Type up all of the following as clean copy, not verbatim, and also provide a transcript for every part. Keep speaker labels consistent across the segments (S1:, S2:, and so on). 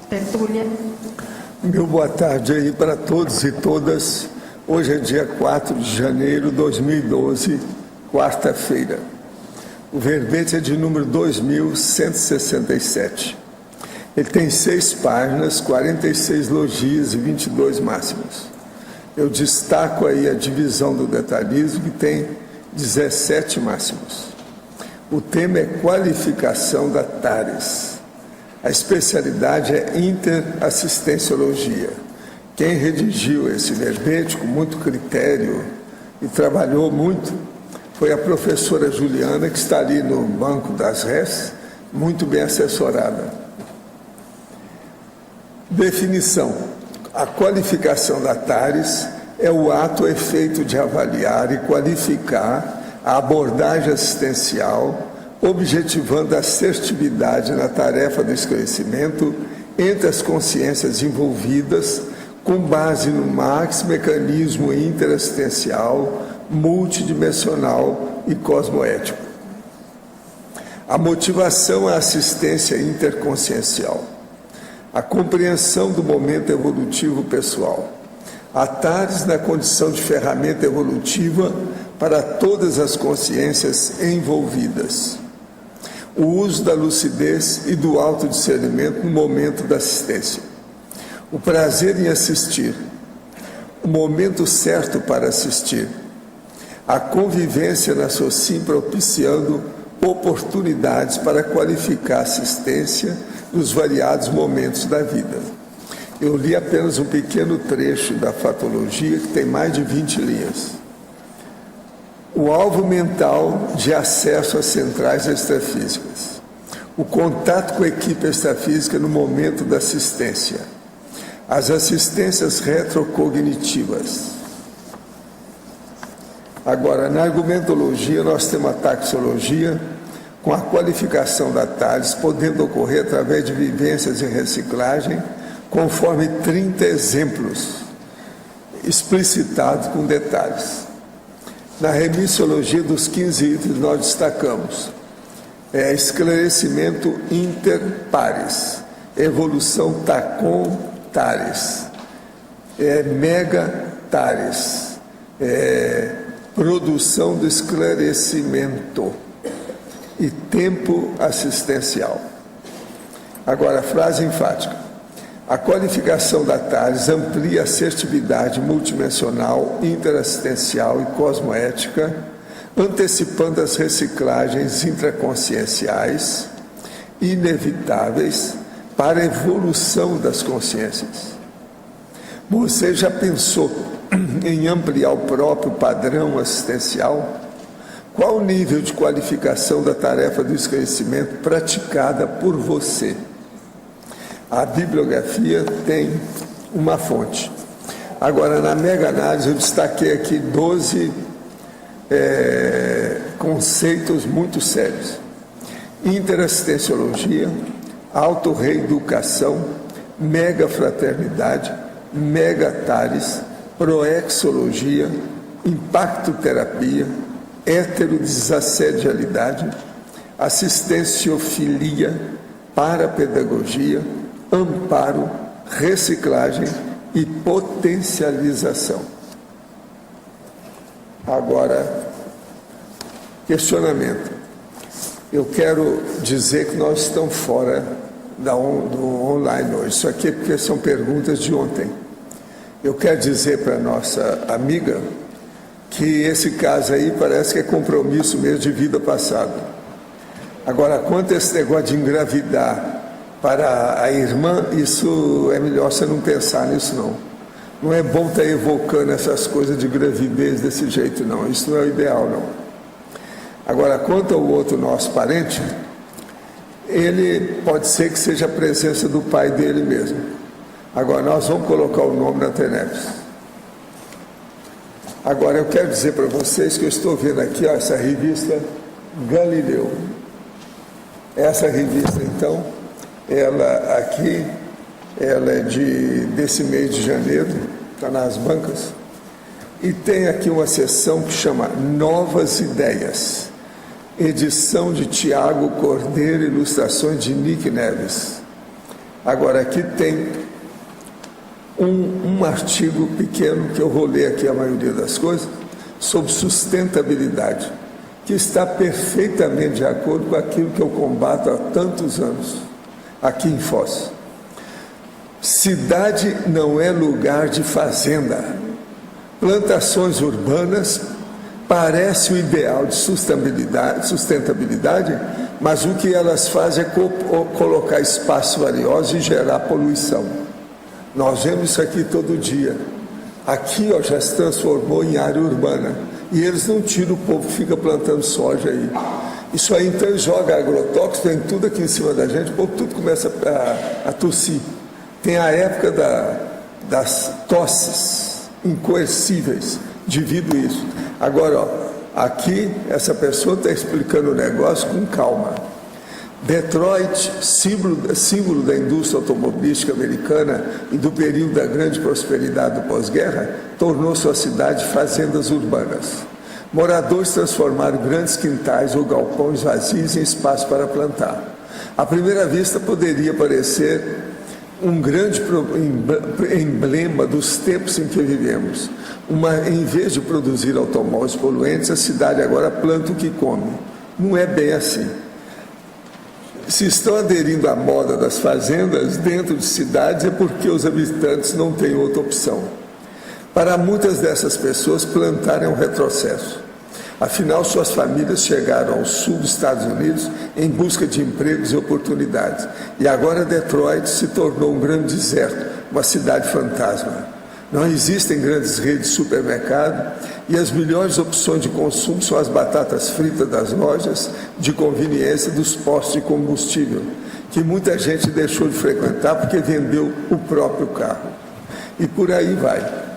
S1: Petúlia.
S2: Meu boa tarde aí para todos e todas. Hoje é dia 4 de janeiro de 2012, quarta-feira. O verbete é de número 2167. Ele tem 6 páginas, 46 logias e 22 máximos. Eu destaco aí a divisão do detalhismo, que tem 17 máximos. O tema é qualificação da TARES. A especialidade é interassistenciologia. Quem redigiu esse verbete com muito critério e trabalhou muito foi a professora Juliana, que está ali no banco das res, muito bem assessorada. Definição. A qualificação da TARES é o ato ou efeito de avaliar e qualificar a abordagem assistencial, objetivando a assertividade na tarefa do esclarecimento entre as consciências envolvidas, com base no mecanismo interassistencial, multidimensional e cosmoético. A motivação é a assistência interconsciencial, a compreensão do momento evolutivo pessoal, a TARES na condição de ferramenta evolutiva para todas as consciências envolvidas, o uso da lucidez e do autodiscernimento no momento da assistência, o prazer em assistir, o momento certo para assistir, a convivência na SOCIM propiciando oportunidades para qualificar a assistência nos variados momentos da vida. Eu li apenas um pequeno trecho da fatologia, que tem mais de 20 linhas. O alvo mental de acesso às centrais extrafísicas, o contato com a equipe extrafísica no momento da assistência, as assistências retrocognitivas. Agora, na argumentologia, nós temos a taxologia, com a qualificação da TARES, podendo ocorrer através de vivências e reciclagem, conforme 30 exemplos, explicitados com detalhes. Na remissiologia dos 15 itens, nós destacamos esclarecimento interpares, evolução TACOM-TARES, mega-TARES, produção do esclarecimento e tempo assistencial. Agora, a frase enfática. A qualificação da TARES amplia a assertividade multidimensional, interassistencial e cosmoética, antecipando as reciclagens intraconscienciais inevitáveis para a evolução das consciências. Você já pensou em ampliar o próprio padrão assistencial? Qual o nível de qualificação da tarefa do esclarecimento praticada por você? A bibliografia tem uma fonte. Agora, na mega-análise, eu destaquei aqui 12 conceitos muito sérios. Interassistenciologia, autorreeducação, mega-fraternidade, mega-TARES, proexologia, impactoterapia, heterodesassedialidade, assistenciofilia, parapedagogia, amparo, reciclagem e potencialização. Agora, questionamento. Eu quero dizer que nós estamos fora do online hoje. Isso aqui é porque são perguntas de ontem. Eu quero dizer para a nossa amiga que esse caso aí parece que é compromisso mesmo de vida passada. Agora, quanto a esse negócio de engravidar para a irmã, isso é melhor você não pensar nisso, não. Não é bom estar evocando essas coisas de gravidez desse jeito, não. Isso não é o ideal, não. Agora, quanto ao outro nosso parente, ele pode ser que seja a presença do pai dele mesmo. Agora, nós vamos colocar o nome na TENEPS. Agora, eu quero dizer para vocês que eu estou vendo aqui, ó, essa revista Galileu. Essa revista, então, ela aqui, ela é desse mês de janeiro, está nas bancas, e tem aqui uma seção que chama Novas Ideias, edição de Tiago Cordeiro, ilustrações de Nick Neves. Agora, aqui tem um artigo pequeno, que eu vou ler aqui a maioria das coisas, sobre sustentabilidade, que está perfeitamente de acordo com aquilo que eu combato há tantos anos, aqui em Foz. Cidade não é lugar de fazenda. Plantações urbanas parece o ideal de sustentabilidade, mas o que elas fazem é colocar espaços valiosos e gerar poluição. Nós vemos isso aqui todo dia. Aqui já se transformou em área urbana. E eles não tiram o povo que fica plantando soja aí. Isso aí, então, joga agrotóxico, tem tudo aqui em cima da gente, o povo tudo começa a tossir. Tem a época das tosses incoercíveis devido a isso. Agora, aqui, essa pessoa está explicando o negócio com calma. Detroit, símbolo da indústria automobilística americana e do período da grande prosperidade do pós-guerra, tornou sua cidade fazendas urbanas. Moradores transformaram grandes quintais ou galpões vazios em espaço para plantar. À primeira vista, poderia parecer um grande emblema dos tempos em que vivemos. Em vez de produzir automóveis poluentes, a cidade agora planta o que come. Não é bem assim. Se estão aderindo à moda das fazendas dentro de cidades, é porque os habitantes não têm outra opção. Para muitas dessas pessoas, plantar é um retrocesso. Afinal, suas famílias chegaram ao sul dos Estados Unidos em busca de empregos e oportunidades. E agora Detroit se tornou um grande deserto, uma cidade fantasma. Não existem grandes redes de supermercado e as melhores opções de consumo são as batatas fritas das lojas de conveniência dos postos de combustível, que muita gente deixou de frequentar porque vendeu o próprio carro. E por aí vai.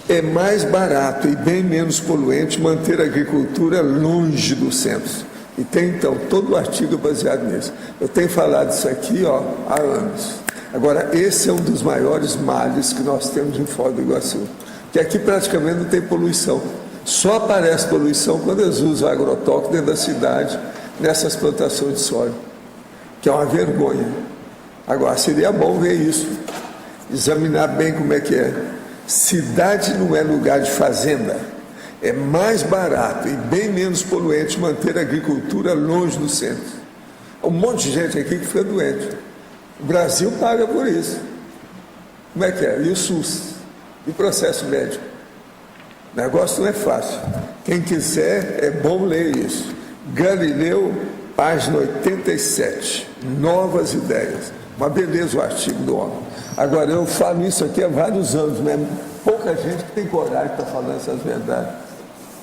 S2: É mais barato e bem menos poluente manter a agricultura longe dos centros. E tem, então, todo o artigo baseado nisso. Eu tenho falado isso aqui há anos. Agora, esse é um dos maiores males que nós temos em Foz do Iguaçu, que aqui praticamente não tem poluição. Só aparece poluição quando eles usam agrotóxico dentro da cidade, nessas plantações de soja, que é uma vergonha. Agora, seria bom ver isso, examinar bem como é que é. Cidade não é lugar de fazenda. É mais barato e bem menos poluente manter a agricultura longe do centro. Um monte de gente aqui que fica doente. O Brasil paga por isso. Como é que é? E o SUS? E o processo médico? O negócio não é fácil. Quem quiser, é bom ler isso. Galileu, página 87. Novas ideias. Uma beleza o artigo do homem. Agora, eu falo isso aqui há vários anos mesmo. Pouca gente que tem coragem para falar essas verdades.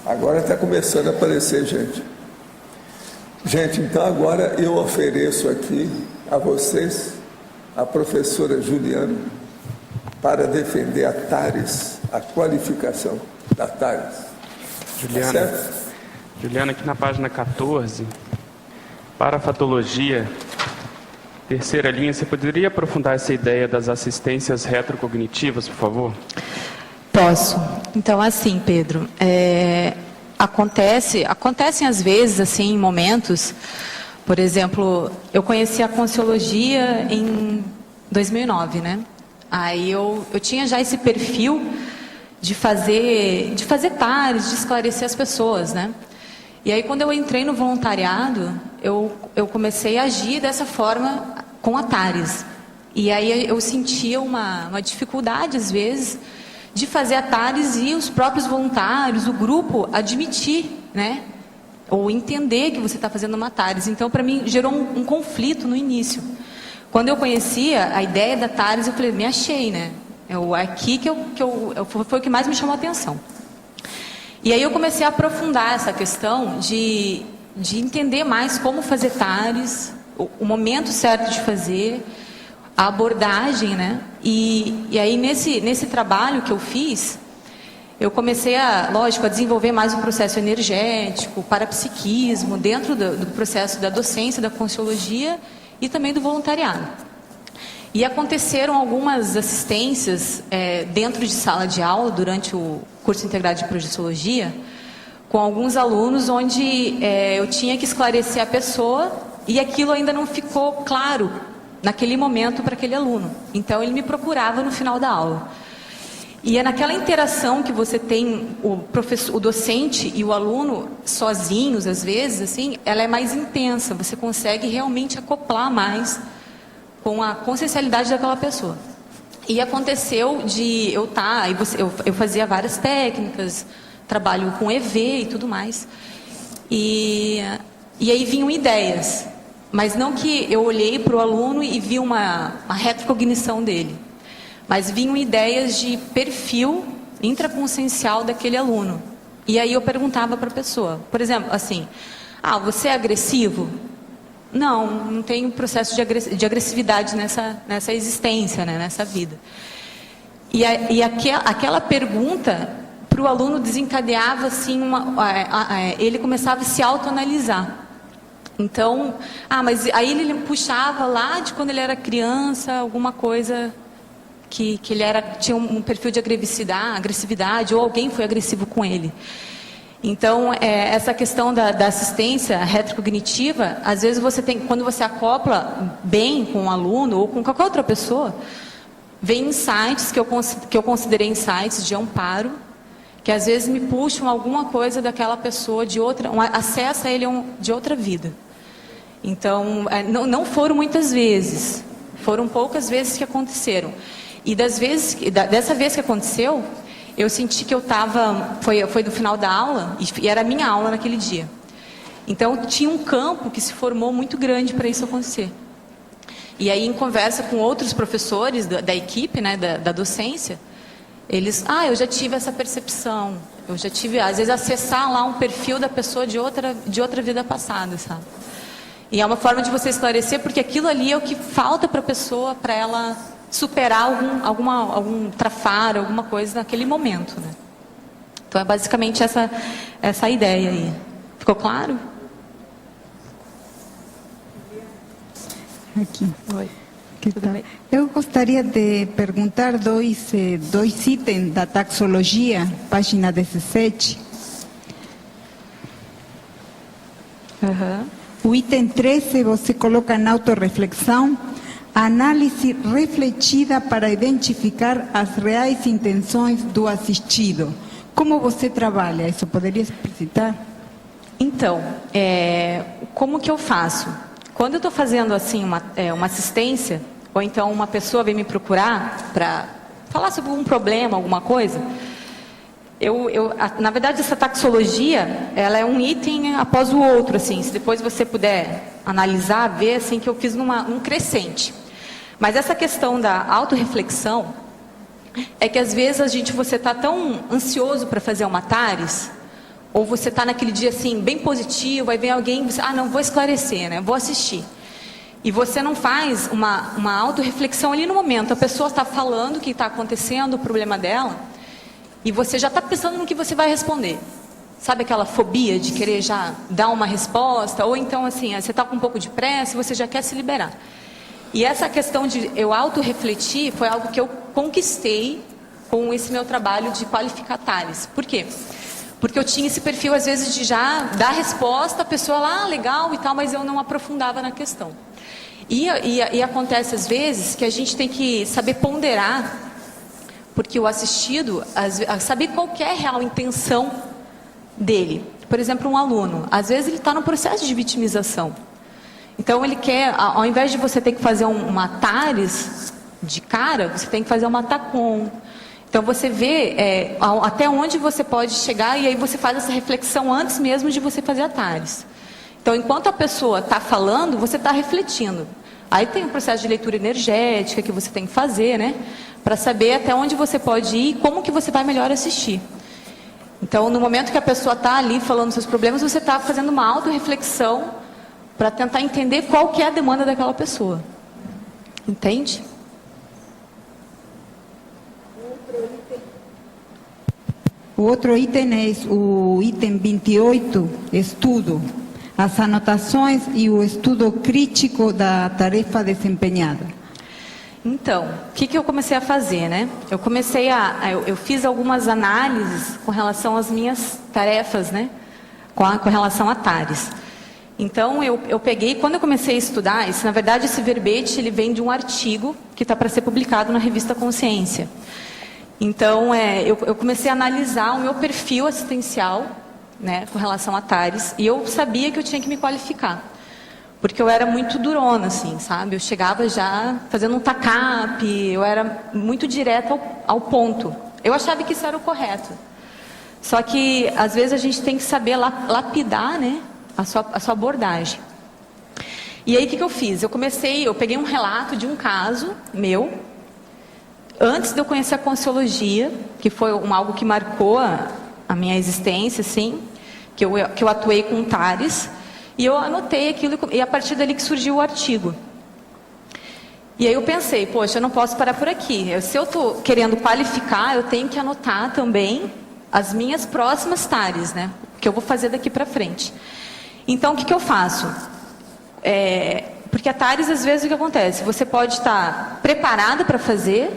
S2: Agora está começando a aparecer gente. Gente, então agora eu ofereço aqui a vocês a professora Juliana para defender a TARES, a qualificação da TARES.
S1: Juliana,
S2: Tá certo?
S1: Juliana, aqui na página 14, parafatologia, terceira linha, você poderia aprofundar essa ideia das assistências retrocognitivas, por favor?
S3: Posso. Então, assim, Pedro, acontecem às vezes, assim, em momentos. Por exemplo, eu conheci a Conciologia em 2009, né? Aí eu tinha já esse perfil de fazer TARES, de esclarecer as pessoas, né? E aí, quando eu entrei no voluntariado, eu comecei a agir dessa forma com a TARES. E aí eu sentia uma dificuldade, às vezes, de fazer a TARES e os próprios voluntários, o grupo, admitir, né? Ou entender que você está fazendo uma TARES. Então, para mim, gerou um conflito no início. Quando eu conhecia a ideia da TARES, eu falei, me achei, né? Aqui foi o que mais me chamou a atenção. E aí eu comecei a aprofundar essa questão de entender mais como fazer TARES, o momento certo de fazer, a abordagem, né? E aí, nesse trabalho que eu fiz, eu comecei a desenvolver mais o processo energético, o parapsiquismo, dentro do processo da docência, da Conciologia e também do voluntariado. E aconteceram algumas assistências dentro de sala de aula, durante o curso integrado de Projeciologia, com alguns alunos, onde eu tinha que esclarecer a pessoa e aquilo ainda não ficou claro naquele momento para aquele aluno. Então ele me procurava no final da aula. E é naquela interação que você tem o docente e o aluno sozinhos, às vezes, assim, ela é mais intensa. Você consegue realmente acoplar mais com a consciencialidade daquela pessoa. E aconteceu de eu fazia várias técnicas, trabalho com EV e tudo mais. E aí vinham ideias, mas não que eu olhei para o aluno e vi uma retrocognição dele, mas vinham ideias de perfil intraconsciencial daquele aluno. E aí eu perguntava para a pessoa, por exemplo, assim, você é agressivo? Não tenho processo de agressividade nessa existência, né, nessa vida. E aquela pergunta para o aluno desencadeava assim ele começava a se autoanalisar. Então, mas aí ele puxava lá de quando ele era criança, alguma coisa que ele tinha um perfil de agressividade, ou alguém foi agressivo com ele. Então, essa questão da assistência retrocognitiva, às vezes quando você acopla bem com um aluno ou com qualquer outra pessoa, vem insights que eu considerei insights de amparo, que às vezes me puxam alguma coisa daquela pessoa acesso a ele de outra vida. Então, não foram muitas vezes, foram poucas vezes que aconteceram. E dessa vez que aconteceu, eu senti que eu estava, foi do final da aula, e era a minha aula naquele dia. Então, tinha um campo que se formou muito grande para isso acontecer. E aí, em conversa com outros professores da equipe, né, da docência, eles, eu já tive essa percepção, eu já tive, às vezes, acessar lá um perfil da pessoa de outra vida passada, sabe? E é uma forma de você esclarecer, porque aquilo ali é o que falta para a pessoa, para ela superar algum trafar, alguma coisa naquele momento, né? Então é basicamente essa ideia aí. Ficou claro?
S4: Aqui.
S3: Oi.
S4: Que tal? Eu gostaria de perguntar dois itens da taxologia, página 17. O item 13, você coloca na autorreflexão, análise refletida para identificar as reais intenções do assistido. Como você trabalha isso? Poderia explicitar?
S3: Então, como que eu faço? Quando eu estou fazendo assim uma assistência, ou então uma pessoa vem me procurar para falar sobre um problema, alguma coisa, na verdade, essa taxologia, ela é um item após o outro, assim. Se depois você puder analisar, ver, assim, que eu fiz num crescente. Mas essa questão da autorreflexão é que às vezes você está tão ansioso para fazer uma TARES, ou você está naquele dia assim, bem positivo, aí vem alguém e você, não, vou esclarecer, né? Vou assistir. E você não faz uma autorreflexão ali no momento. A pessoa está falando o que está acontecendo, o problema dela, e você já está pensando no que você vai responder. Sabe aquela fobia de querer já dar uma resposta? Ou então assim, você está com um pouco de pressa e você já quer se liberar. E essa questão de eu autorrefletir foi algo que eu conquistei com esse meu trabalho de qualificar TARES. Por quê? Porque eu tinha esse perfil, às vezes, de já dar resposta, a pessoa lá, legal e tal, mas eu não aprofundava na questão. E acontece, às vezes, que a gente tem que saber ponderar, porque o assistido, saber qual que é a real intenção dele. Por exemplo, um aluno, às vezes ele está no processo de vitimização. Então ele quer, ao invés de você ter que fazer uma TARES de cara, você tem que fazer uma TACOM. Então você vê até onde você pode chegar e aí você faz essa reflexão antes mesmo de você fazer a TARES. Então enquanto a pessoa está falando, você está refletindo. Aí tem um processo de leitura energética que você tem que fazer, né? Para saber até onde você pode ir e como que você vai melhor assistir. Então no momento que a pessoa está ali falando seus problemas, você está fazendo uma autorreflexão para tentar entender qual que é a demanda daquela pessoa. Entende?
S4: O outro item é o item 28, estudo. As anotações e o estudo crítico da tarefa desempenhada.
S3: Então, o que eu comecei a fazer, né? Eu fiz algumas análises com relação às minhas tarefas, né? Com relação a TARES. Então, eu peguei, quando eu comecei a estudar, na verdade, esse verbete, ele vem de um artigo que está para ser publicado na revista Consciência. Então, eu comecei a analisar o meu perfil assistencial, né, com relação a TARES, e eu sabia que eu tinha que me qualificar. Porque eu era muito durona, assim, sabe? Eu chegava já fazendo um TACAP, eu era muito direta ao ponto. Eu achava que isso era o correto. Só que, às vezes, a gente tem que saber lapidar, né, a sua abordagem. E aí, o que eu fiz? Eu peguei um relato de um caso meu, antes de eu conhecer a Consciologia, que foi algo que marcou a minha existência, assim, que eu atuei com TARES, e eu anotei aquilo, e a partir dali que surgiu o artigo. E aí eu pensei, poxa, eu não posso parar por aqui. Se eu estou querendo qualificar, eu tenho que anotar também as minhas próximas TARES, né? Que eu vou fazer daqui para frente. Então, o que eu faço? Porque a TARES, às vezes, o que acontece? Você pode estar preparada para fazer,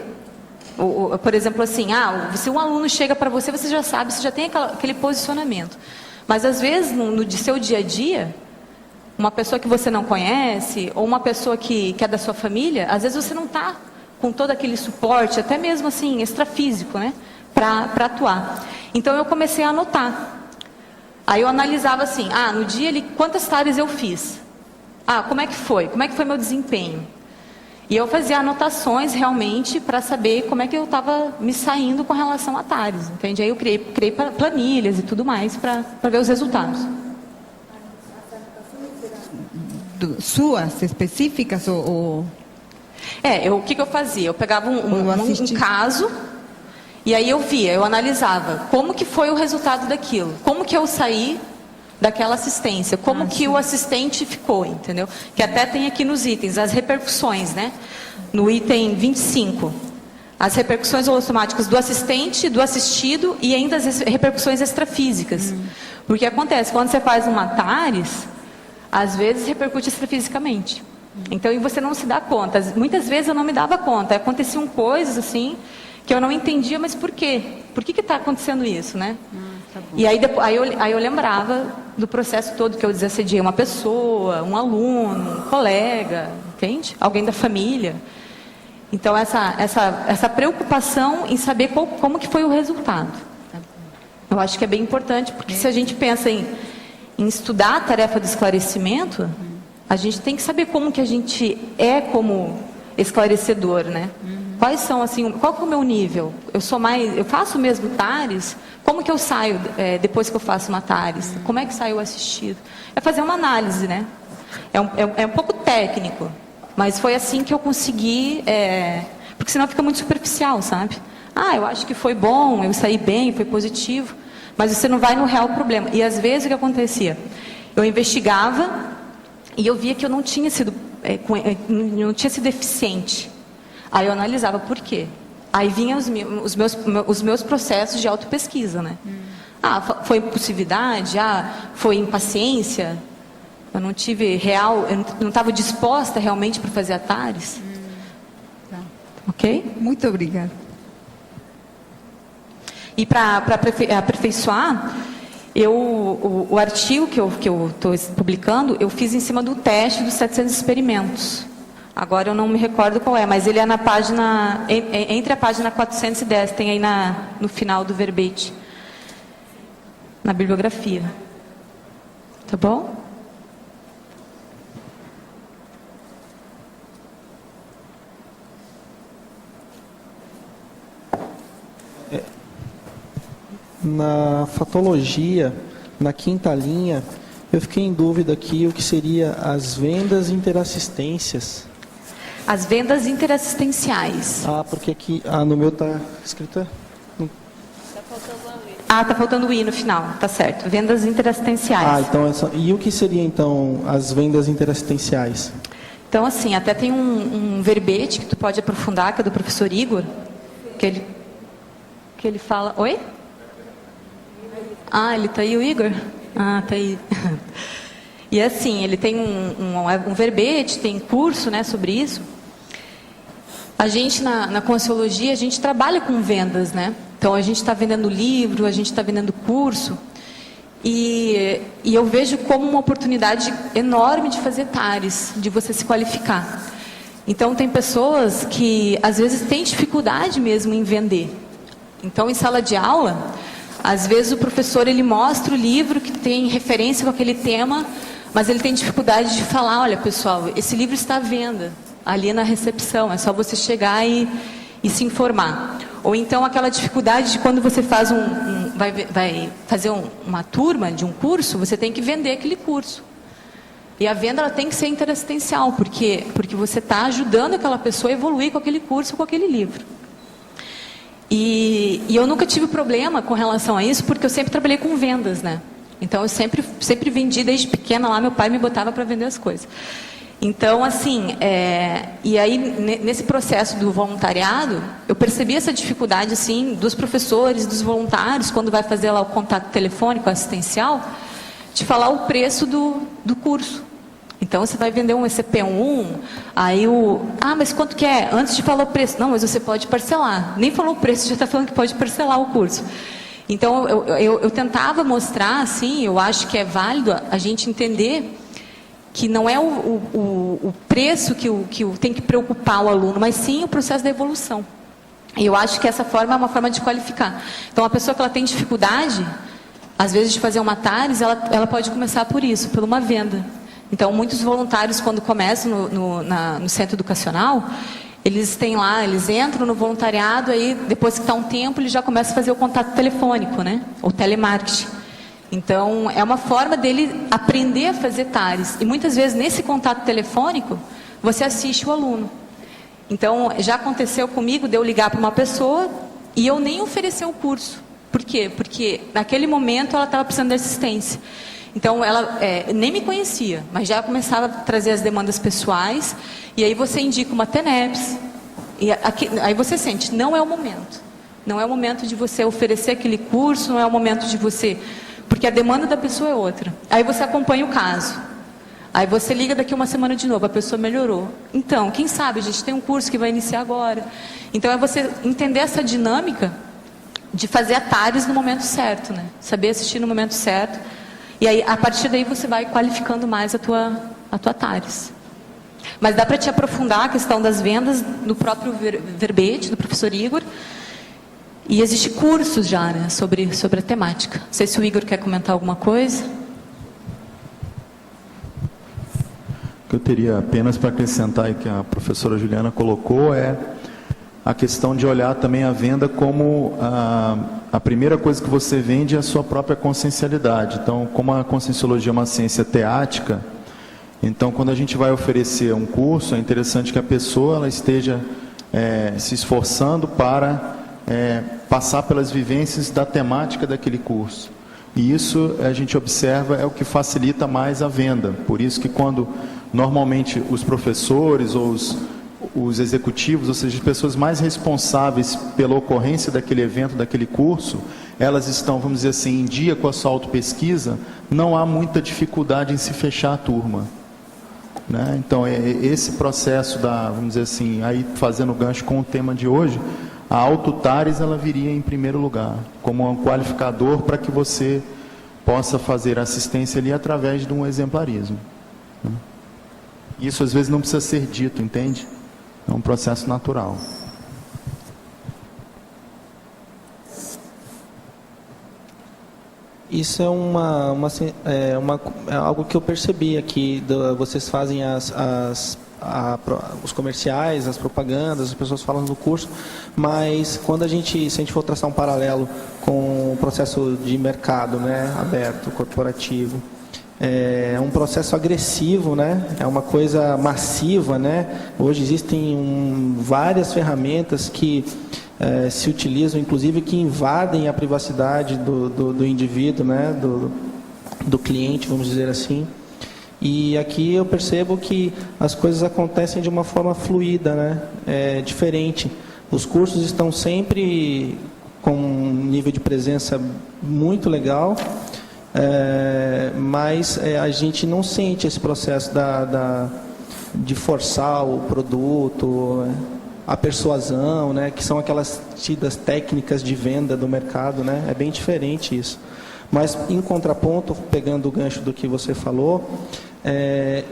S3: por exemplo, assim, se um aluno chega para você, você já sabe, você já tem aquele posicionamento. Mas, às vezes, no seu dia a dia, uma pessoa que você não conhece, ou uma pessoa que é da sua família, às vezes você não está com todo aquele suporte, até mesmo assim, extrafísico, né, para atuar. Então eu comecei a anotar. Aí eu analisava assim, no dia quantas TARES eu fiz? Como é que foi? Como é que foi meu desempenho? E eu fazia anotações realmente para saber como é que eu estava me saindo com relação a TARES, entende? Aí eu criei planilhas e tudo mais para ver os resultados.
S4: Suas específicas ou...
S3: O que eu fazia? Eu pegava um caso e aí eu analisava como que foi o resultado daquilo, como que eu saí daquela assistência, como que o assistente ficou, entendeu? Que até tem aqui nos itens, as repercussões, né? No item 25. As repercussões holossomáticas do assistente, do assistido e ainda as repercussões extrafísicas. Porque acontece, quando você faz uma TARES, às vezes repercute extrafisicamente. Então, e você não se dá conta. Muitas vezes eu não me dava conta. Aconteciam coisas assim que eu não entendia, mas por quê? Por que está acontecendo isso, né? Tá bom. E aí eu lembrava do processo todo, que eu desassediei uma pessoa, um aluno, um colega, entende? Alguém da família. Então, essa preocupação em saber como que foi o resultado. Eu acho que é bem importante, porque se a gente pensa em estudar a tarefa do esclarecimento, a gente tem que saber como que a gente é como esclarecedor, né? Quais são, assim, qual que é o meu nível? Eu faço mesmo TARES? Como que eu saio depois que eu faço uma TARES? Como é que sai o assistido? É fazer uma análise, né? É um pouco técnico, mas foi assim que eu consegui, porque senão fica muito superficial, sabe? Eu acho que foi bom, eu saí bem, foi positivo, mas você não vai no real problema. E às vezes o que acontecia? Eu investigava e eu via que eu não tinha sido eficiente. Aí eu analisava por quê. Aí vinham os meus processos de autopesquisa, né? Foi impulsividade? Foi impaciência? Eu não tive eu não estava disposta realmente para fazer a TARES?
S4: Tá.
S3: Ok?
S4: Muito obrigada.
S3: E para aperfeiçoar, o artigo que eu estou publicando, eu fiz em cima do teste dos 700 experimentos. Agora eu não me recordo qual é, mas ele é na página, entre a página 410, tem aí no final do verbete, na bibliografia. Tá bom?
S5: Na fatologia, na quinta linha, eu fiquei em dúvida aqui o que seria as vendas interassistências.
S3: As vendas interassistenciais.
S5: Porque aqui, no meu está escrito...
S3: Tá faltando o I no final, tá certo. Vendas interassistenciais.
S5: Então e o que seria então as vendas interassistenciais?
S3: Então assim, até tem um verbete que tu pode aprofundar, que é do professor Igor, que ele fala... Oi? Ele tá aí, o Igor? Tá aí. E assim, ele tem um verbete, tem curso, né, sobre isso. A gente, na Consciologia, a gente trabalha com vendas, né? Então, a gente está vendendo livro, a gente está vendendo curso. E eu vejo como uma oportunidade enorme de fazer TARES, de você se qualificar. Então, tem pessoas que, às vezes, têm dificuldade mesmo em vender. Então, em sala de aula, às vezes o professor ele mostra o livro que tem referência com aquele tema, mas ele tem dificuldade de falar, olha, pessoal, esse livro está à venda, ali na recepção, é só você chegar e se informar. Ou então aquela dificuldade de quando você faz vai fazer uma turma de um curso, você tem que vender aquele curso. E a venda ela tem que ser interassistencial, porque você está ajudando aquela pessoa a evoluir com aquele curso, com aquele livro. E eu nunca tive problema com relação a isso, porque eu sempre trabalhei com vendas, né? Então eu sempre vendi desde pequena lá, meu pai me botava para vender as coisas. Então, assim, e aí nesse processo do voluntariado, eu percebi essa dificuldade, assim, dos professores, dos voluntários, quando vai fazer lá o contato telefônico assistencial, de falar o preço do curso. Então, você vai vender um ECP1, aí mas quanto que é? Antes de falar o preço. Não, mas você pode parcelar. Nem falou o preço, já está falando que pode parcelar o curso. Então, eu tentava mostrar, assim, eu acho que é válido a gente entender que não é o preço que tem que preocupar o aluno, mas sim o processo da evolução. E eu acho que essa forma é uma forma de qualificar. Então, a pessoa que ela tem dificuldade, às vezes, de fazer uma TARES, ela pode começar por isso, por uma venda. Então, muitos voluntários, quando começam no centro educacional, eles entram no voluntariado, aí depois que está um tempo, eles já começam a fazer o contato telefônico, né? O telemarketing. Então, é uma forma dele aprender a fazer TARES. E muitas vezes, nesse contato telefônico, você assiste o aluno. Então, já aconteceu comigo de eu ligar para uma pessoa e eu nem oferecer o curso. Por quê? Porque naquele momento ela estava precisando de assistência. Então, ela nem me conhecia, mas já começava a trazer as demandas pessoais. E aí você indica uma TENEPS. E aí você sente, não é o momento. Não é o momento de você oferecer aquele curso, não é o momento de você... Porque a demanda da pessoa é outra. Aí você acompanha o caso. Aí você liga daqui uma semana de novo, a pessoa melhorou. Então, quem sabe, a gente tem um curso que vai iniciar agora. Então, é você entender essa dinâmica de fazer a TARES no momento certo, né? Saber assistir no momento certo. E aí, a partir daí, você vai qualificando mais a tua TARES. Mas dá para te aprofundar a questão das vendas no próprio verbete, do professor Igor. E existe cursos já, né, sobre a temática. Não sei se o Igor quer comentar alguma coisa.
S6: O que eu teria apenas para acrescentar, e que a professora Juliana colocou, é a questão de olhar também a venda como a primeira coisa que você vende é a sua própria consciencialidade. Então, como a conscienciologia é uma ciência teática, então quando a gente vai oferecer um curso, é interessante que a pessoa ela esteja se esforçando para passar pelas vivências da temática daquele curso. E isso a gente observa é o que facilita mais a venda. Por isso que quando normalmente os professores ou os executivos, ou seja, as pessoas mais responsáveis pela ocorrência daquele evento, daquele curso, elas estão, vamos dizer assim, em dia com a sua autopesquisa, não há muita dificuldade em se fechar a turma. Né? Então, esse processo vamos dizer assim, aí fazendo gancho com o tema de hoje, a AutoTARES ela viria em primeiro lugar, como um qualificador para que você possa fazer assistência ali através de um exemplarismo. Isso às vezes não precisa ser dito, entende? É um processo natural.
S5: Isso é algo que eu percebi aqui. Vocês fazem os comerciais, as propagandas, as pessoas falam do curso, mas se a gente for traçar um paralelo com o processo de mercado, né, aberto, corporativo, é um processo agressivo, né? É uma coisa massiva, né? Hoje existem várias ferramentas que se utilizam, inclusive que invadem a privacidade do indivíduo, né? Do cliente, vamos dizer assim. E aqui eu percebo que as coisas acontecem de uma forma fluida, né? É diferente. Os cursos estão sempre com um nível de presença muito legal, mas a gente não sente esse processo de forçar o produto, a persuasão, né? Que são aquelas tidas técnicas de venda do mercado, né? É bem diferente isso. Mas, em contraponto, pegando o gancho do que você falou,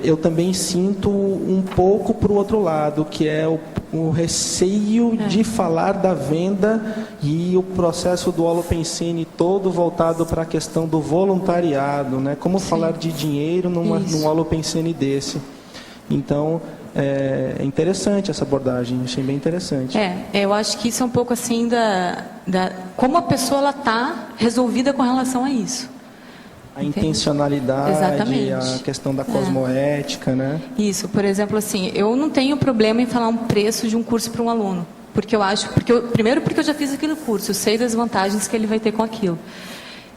S5: eu também sinto um pouco para o outro lado, que é o receio de falar da venda e o processo do Holopensene todo voltado para a questão do voluntariado, né? Como falar de dinheiro num Holopensene desse. Então, é interessante essa abordagem, achei bem interessante.
S3: Eu acho que isso é um pouco assim como a pessoa está resolvida com relação a isso.
S5: A intencionalidade,
S3: exatamente,
S5: a questão da cosmoética, né?
S3: Isso, por exemplo, assim, eu não tenho problema em falar um preço de um curso para um aluno, primeiro porque eu já fiz aquele curso, eu sei das vantagens que ele vai ter com aquilo.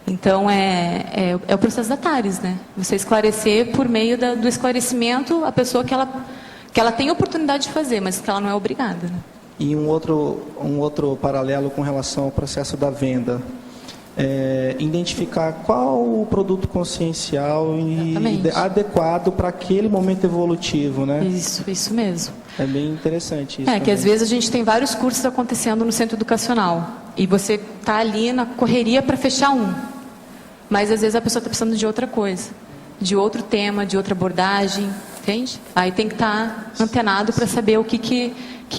S3: Então, é o processo da TARES, né? Você esclarecer por meio do esclarecimento a pessoa que ela tem a oportunidade de fazer, mas que ela não é obrigada, né?
S5: E um outro paralelo com relação ao processo da venda. Identificar qual o produto consciencial e adequado para aquele momento evolutivo, né?
S3: Isso mesmo.
S5: É bem interessante isso.
S3: Que às vezes a gente tem vários cursos acontecendo no centro educacional e você está ali na correria para fechar um, mas às vezes a pessoa está precisando de outra coisa, de outro tema, de outra abordagem, entende? Aí tem que estar antenado para saber o que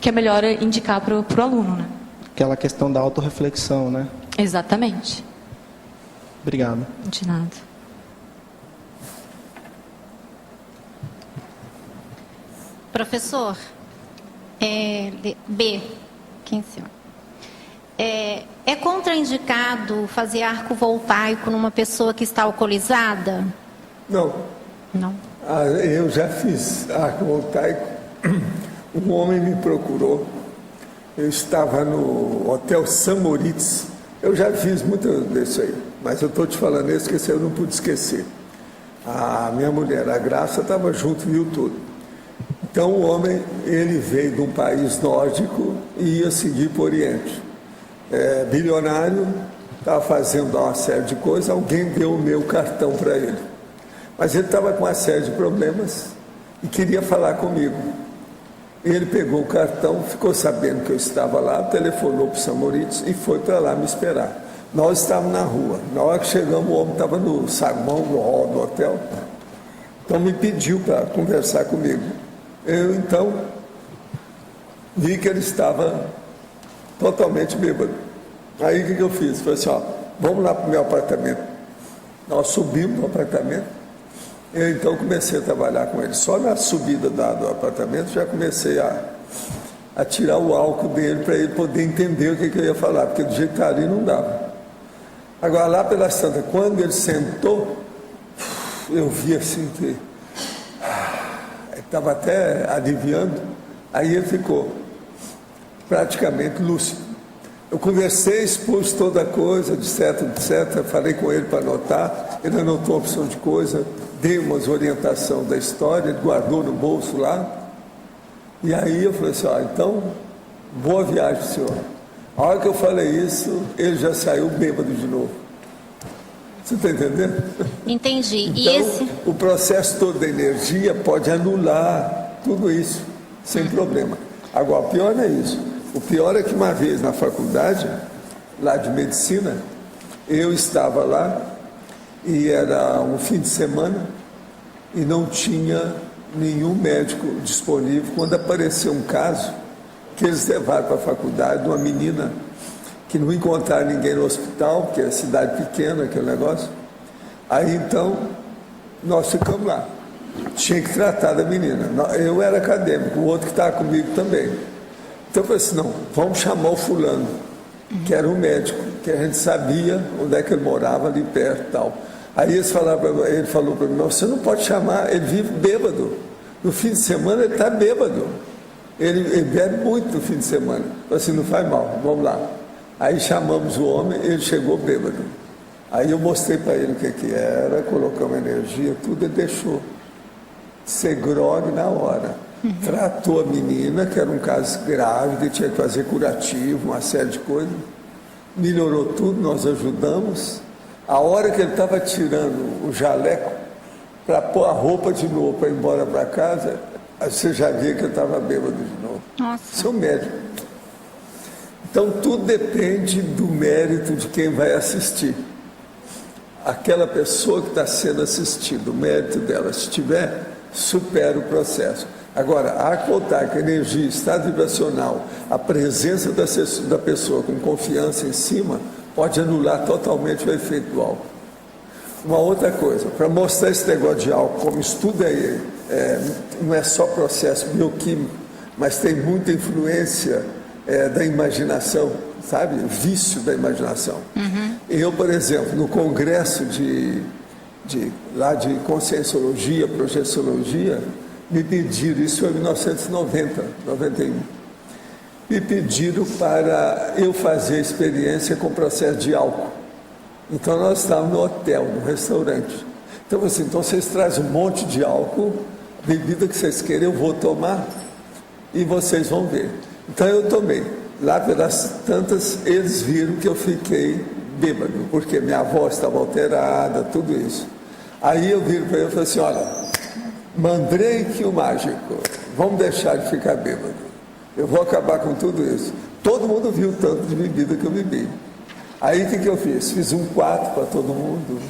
S3: é melhor indicar para o aluno, né?
S5: Aquela questão da autorreflexão, né?
S3: Exatamente.
S5: Obrigado.
S3: De nada.
S7: Professor, B, aqui em cima. É contraindicado fazer arco voltaico numa pessoa que está alcoolizada?
S2: Não.
S7: Não.
S2: Eu já fiz arco voltaico. Um homem me procurou. Eu estava no Hotel St. Moritz. Eu já fiz muito disso aí, mas eu estou te falando isso, que esse eu não pude esquecer. A minha mulher, a Graça, estava junto, viu tudo. Então o homem, ele veio de um país nórdico e ia seguir para o Oriente. Bilionário, estava fazendo uma série de coisas, alguém deu o meu cartão para ele. Mas ele estava com uma série de problemas e queria falar comigo. Ele pegou o cartão, ficou sabendo que eu estava lá, telefonou para o St. Moritz e foi para lá me esperar. Nós estávamos na rua. Na hora que chegamos, o homem estava no saguão, no hall do hotel. Então me pediu para conversar comigo. Eu, então, vi que ele estava totalmente bêbado. Aí o que eu fiz? Falei assim, vamos lá para o meu apartamento. Nós subimos para o apartamento. Eu então comecei a trabalhar com ele. Só na subida do apartamento já comecei a tirar o álcool dele para ele poder entender o que eu ia falar, porque do jeito que ali não dava. Agora lá pela Santa, quando ele sentou, eu vi assim que ele estava até adivinhando, aí ele ficou praticamente lúcido. Eu conversei, expus toda a coisa, etc, falei com ele para anotar, ele anotou uma opção de coisa, dei umas orientações da história, ele guardou no bolso lá, e aí eu falei assim, então, boa viagem, senhor. A hora que eu falei isso, ele já saiu bêbado de novo. Você está entendendo?
S7: Entendi.
S2: Então, o processo todo da energia pode anular tudo isso, sem problema. Agora, o pior não é isso. O pior é que uma vez na faculdade, lá de medicina, eu estava lá e era um fim de semana e não tinha nenhum médico disponível. Quando apareceu um caso que eles levaram para a faculdade, uma menina que não encontraram ninguém no hospital, porque é cidade pequena, aquele negócio. Aí então, nós ficamos lá. Tinha que tratar da menina. Eu era acadêmico, o outro que estava comigo também. Então eu falei assim, não, vamos chamar o fulano, que era um médico, que a gente sabia onde é que ele morava, ali perto e tal. Aí ele falou para mim, não, você não pode chamar, ele vive bêbado. No fim de semana ele está bêbado. Ele bebe muito no fim de semana. Eu falei assim, não faz mal, vamos lá. Aí chamamos o homem, ele chegou bêbado. Aí eu mostrei para ele o que era, colocamos energia, tudo, ele deixou ser grogue na hora. Tratou a menina, que era um caso grave, ele tinha que fazer curativo, uma série de coisas. Melhorou tudo, nós ajudamos. A hora que ele estava tirando o jaleco para pôr a roupa de novo, para ir embora para casa, você já via que ele estava bêbado de novo.
S7: Nossa.
S2: Seu médico. Então, tudo depende do mérito de quem vai assistir. aquela pessoa que está sendo assistida, o mérito dela, se tiver, supera o processo. Agora, a arco voltaico, a energia, estado vibracional, a presença da pessoa com confiança em cima, pode anular totalmente o efeito do álcool. Uma outra coisa, para mostrar esse negócio de álcool, como estudo não é só processo bioquímico, mas tem muita influência da imaginação, sabe? Vício da imaginação. Eu, por exemplo, no congresso de conscienciologia, projeciologia, me pediram, isso foi em 1990, 91, me pediram para eu fazer a experiência com o processo de álcool. Então nós estávamos no hotel, no restaurante. Então assim, então vocês trazem um monte de álcool, bebida que vocês querem, eu vou tomar e vocês vão ver. Então eu tomei. Lá pelas tantas, eles viram que eu fiquei bêbado, porque minha voz estava alterada, tudo isso. Aí eu viro para ele e falei assim, olha, Mandrake o mágico, vamos deixar de ficar bêbado. Eu vou acabar com tudo isso. Todo mundo viu o tanto de bebida que eu bebi. Aí o que eu fiz? Fiz um 4 para todo mundo,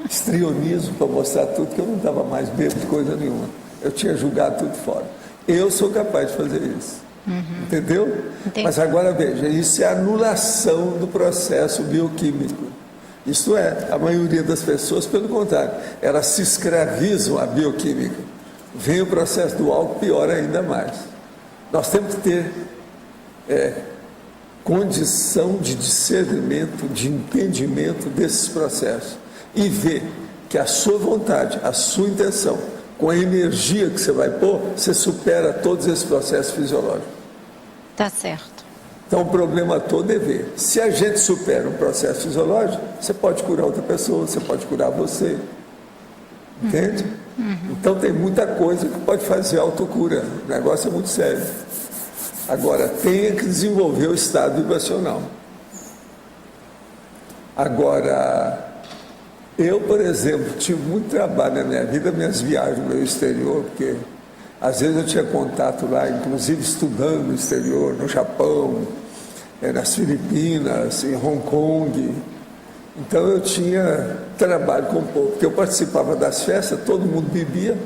S2: estrionismo para mostrar tudo, que eu não estava mais bêbado de coisa nenhuma. Eu tinha julgado tudo fora. Eu sou capaz de fazer isso. Entendeu?
S7: Entendi.
S2: Mas agora veja, isso é anulação do processo bioquímico. Isto é, a maioria das pessoas, pelo contrário, elas se escravizam à bioquímica. Vem o processo do álcool, piora ainda mais. Nós temos que ter condição de discernimento, de entendimento desses processos e ver que a sua vontade, a sua intenção, com a energia que você vai pôr, você supera todos esses processos fisiológicos.
S7: Tá certo.
S2: Então o problema todo é ver. Se a gente supera um processo fisiológico, você pode curar outra pessoa, você pode curar você. Entende? Então tem muita coisa que pode fazer autocura. O negócio é muito sério. Agora, tem que desenvolver o estado vibracional. Agora, eu, por exemplo, tive muito trabalho na minha vida, minhas viagens no exterior, porque às vezes eu tinha contato lá, inclusive estudando no exterior, no Japão, nas Filipinas, em Hong Kong. Então eu tinha trabalho com o povo, porque eu participava das festas, todo mundo bebia,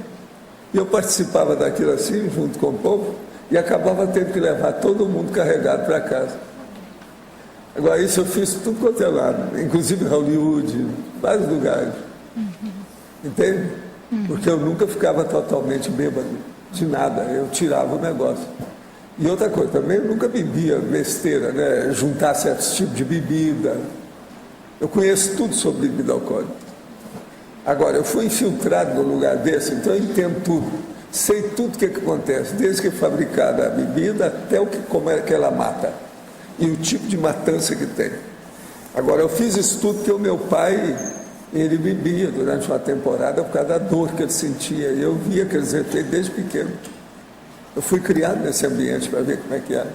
S2: e eu participava daquilo assim, junto com o povo, e acabava tendo que levar todo mundo carregado para casa. Agora, isso eu fiz tudo quanto é lado, inclusive Hollywood, vários lugares. Entende? Porque eu nunca ficava totalmente bêbado de nada, eu tirava o negócio. E outra coisa, também eu nunca bebia besteira, né? Juntar certos tipos de bebida. Eu conheço tudo sobre bebida alcoólica. Agora, eu fui infiltrado num lugar desse, então eu entendo tudo. Sei tudo o que acontece, desde que é fabricada a bebida até como é que ela mata. E o tipo de matança que tem. Agora, eu fiz isso tudo porque o meu pai, ele bebia durante uma temporada por causa da dor que ele sentia. E eu via aqueles efeitos desde pequeno. Eu fui criado nesse ambiente para ver como é que era.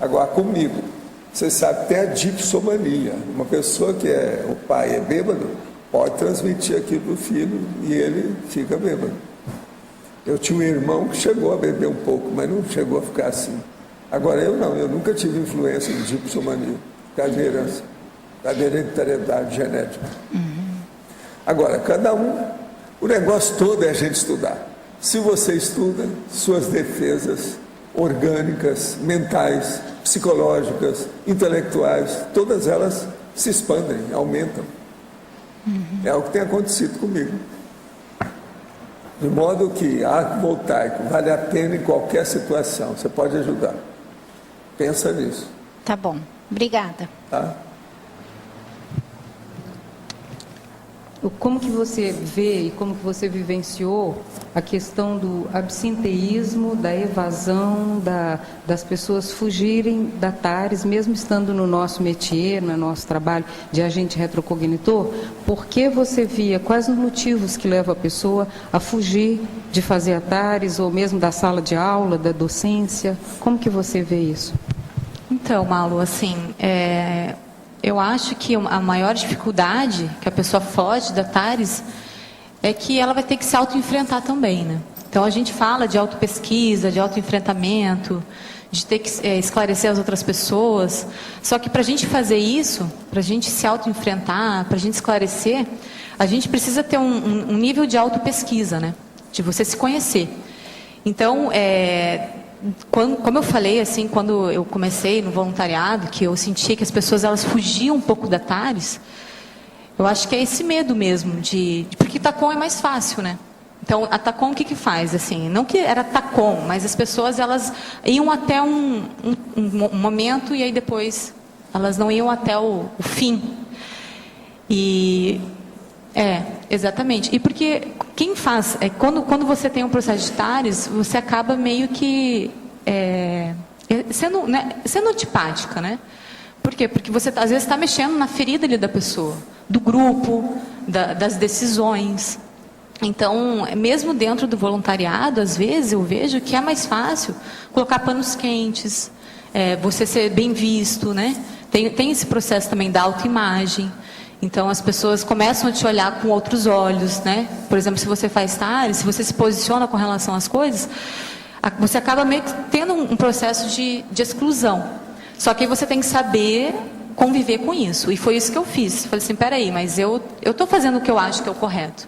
S2: Agora, comigo, você sabe, tem a dipsomania. Uma pessoa que o pai é bêbado, pode transmitir aquilo para o filho e ele fica bêbado. Eu tinha um irmão que chegou a beber um pouco, mas não chegou a ficar assim. Agora eu não, eu nunca tive influência de dipsomania, por causa de herança, da hereditariedade genética. Agora, cada um, o negócio todo é a gente estudar. Se você estuda, suas defesas orgânicas, mentais, psicológicas, intelectuais, todas elas se expandem, aumentam. É o que tem acontecido comigo. De modo que arco voltaico vale a pena em qualquer situação. Você pode ajudar. Pensa nisso.
S7: Tá bom. Obrigada.
S2: Tá?
S8: Como que você vê e como que você vivenciou a questão do absenteísmo, da evasão, das pessoas fugirem da TARES, mesmo estando no nosso métier, no nosso trabalho de agente retrocognitor? Por que você via quais os motivos que levam a pessoa a fugir de fazer a TARES ou mesmo da sala de aula, da docência? Como que você vê isso?
S3: Então, Malu, assim, eu acho que a maior dificuldade que a pessoa foge da TARES é que ela vai ter que se autoenfrentar também, né? Então a gente fala de autopesquisa, de autoenfrentamento, de ter que esclarecer as outras pessoas. Só que para a gente fazer isso, para a gente se auto-enfrentar, para a gente esclarecer, a gente precisa ter um nível de auto-pesquisa, né? De você se conhecer. Então, como eu falei, assim, quando eu comecei no voluntariado, que eu sentia que as pessoas elas fugiam um pouco da TARES, eu acho que é esse medo mesmo, porque TACOM é mais fácil, né? Então, a TACOM o que faz? Assim, não que era TACOM, mas as pessoas elas iam até um momento e aí depois elas não iam até o fim. Exatamente. E porque quem faz, quando você tem um processo de TARES, você acaba meio que sendo antipática, né? Por quê? Porque você às vezes está mexendo na ferida ali da pessoa, do grupo, das decisões. Então, mesmo dentro do voluntariado, às vezes eu vejo que é mais fácil colocar panos quentes, você ser bem visto, né? Tem esse processo também da autoimagem. Então, as pessoas começam a te olhar com outros olhos, né? Por exemplo, se você faz TARES, se você se posiciona com relação às coisas, você acaba meio que tendo um processo de exclusão. Só que aí você tem que saber conviver com isso. E foi isso que eu fiz. Falei assim, peraí, mas eu estou fazendo o que eu acho que é o correto.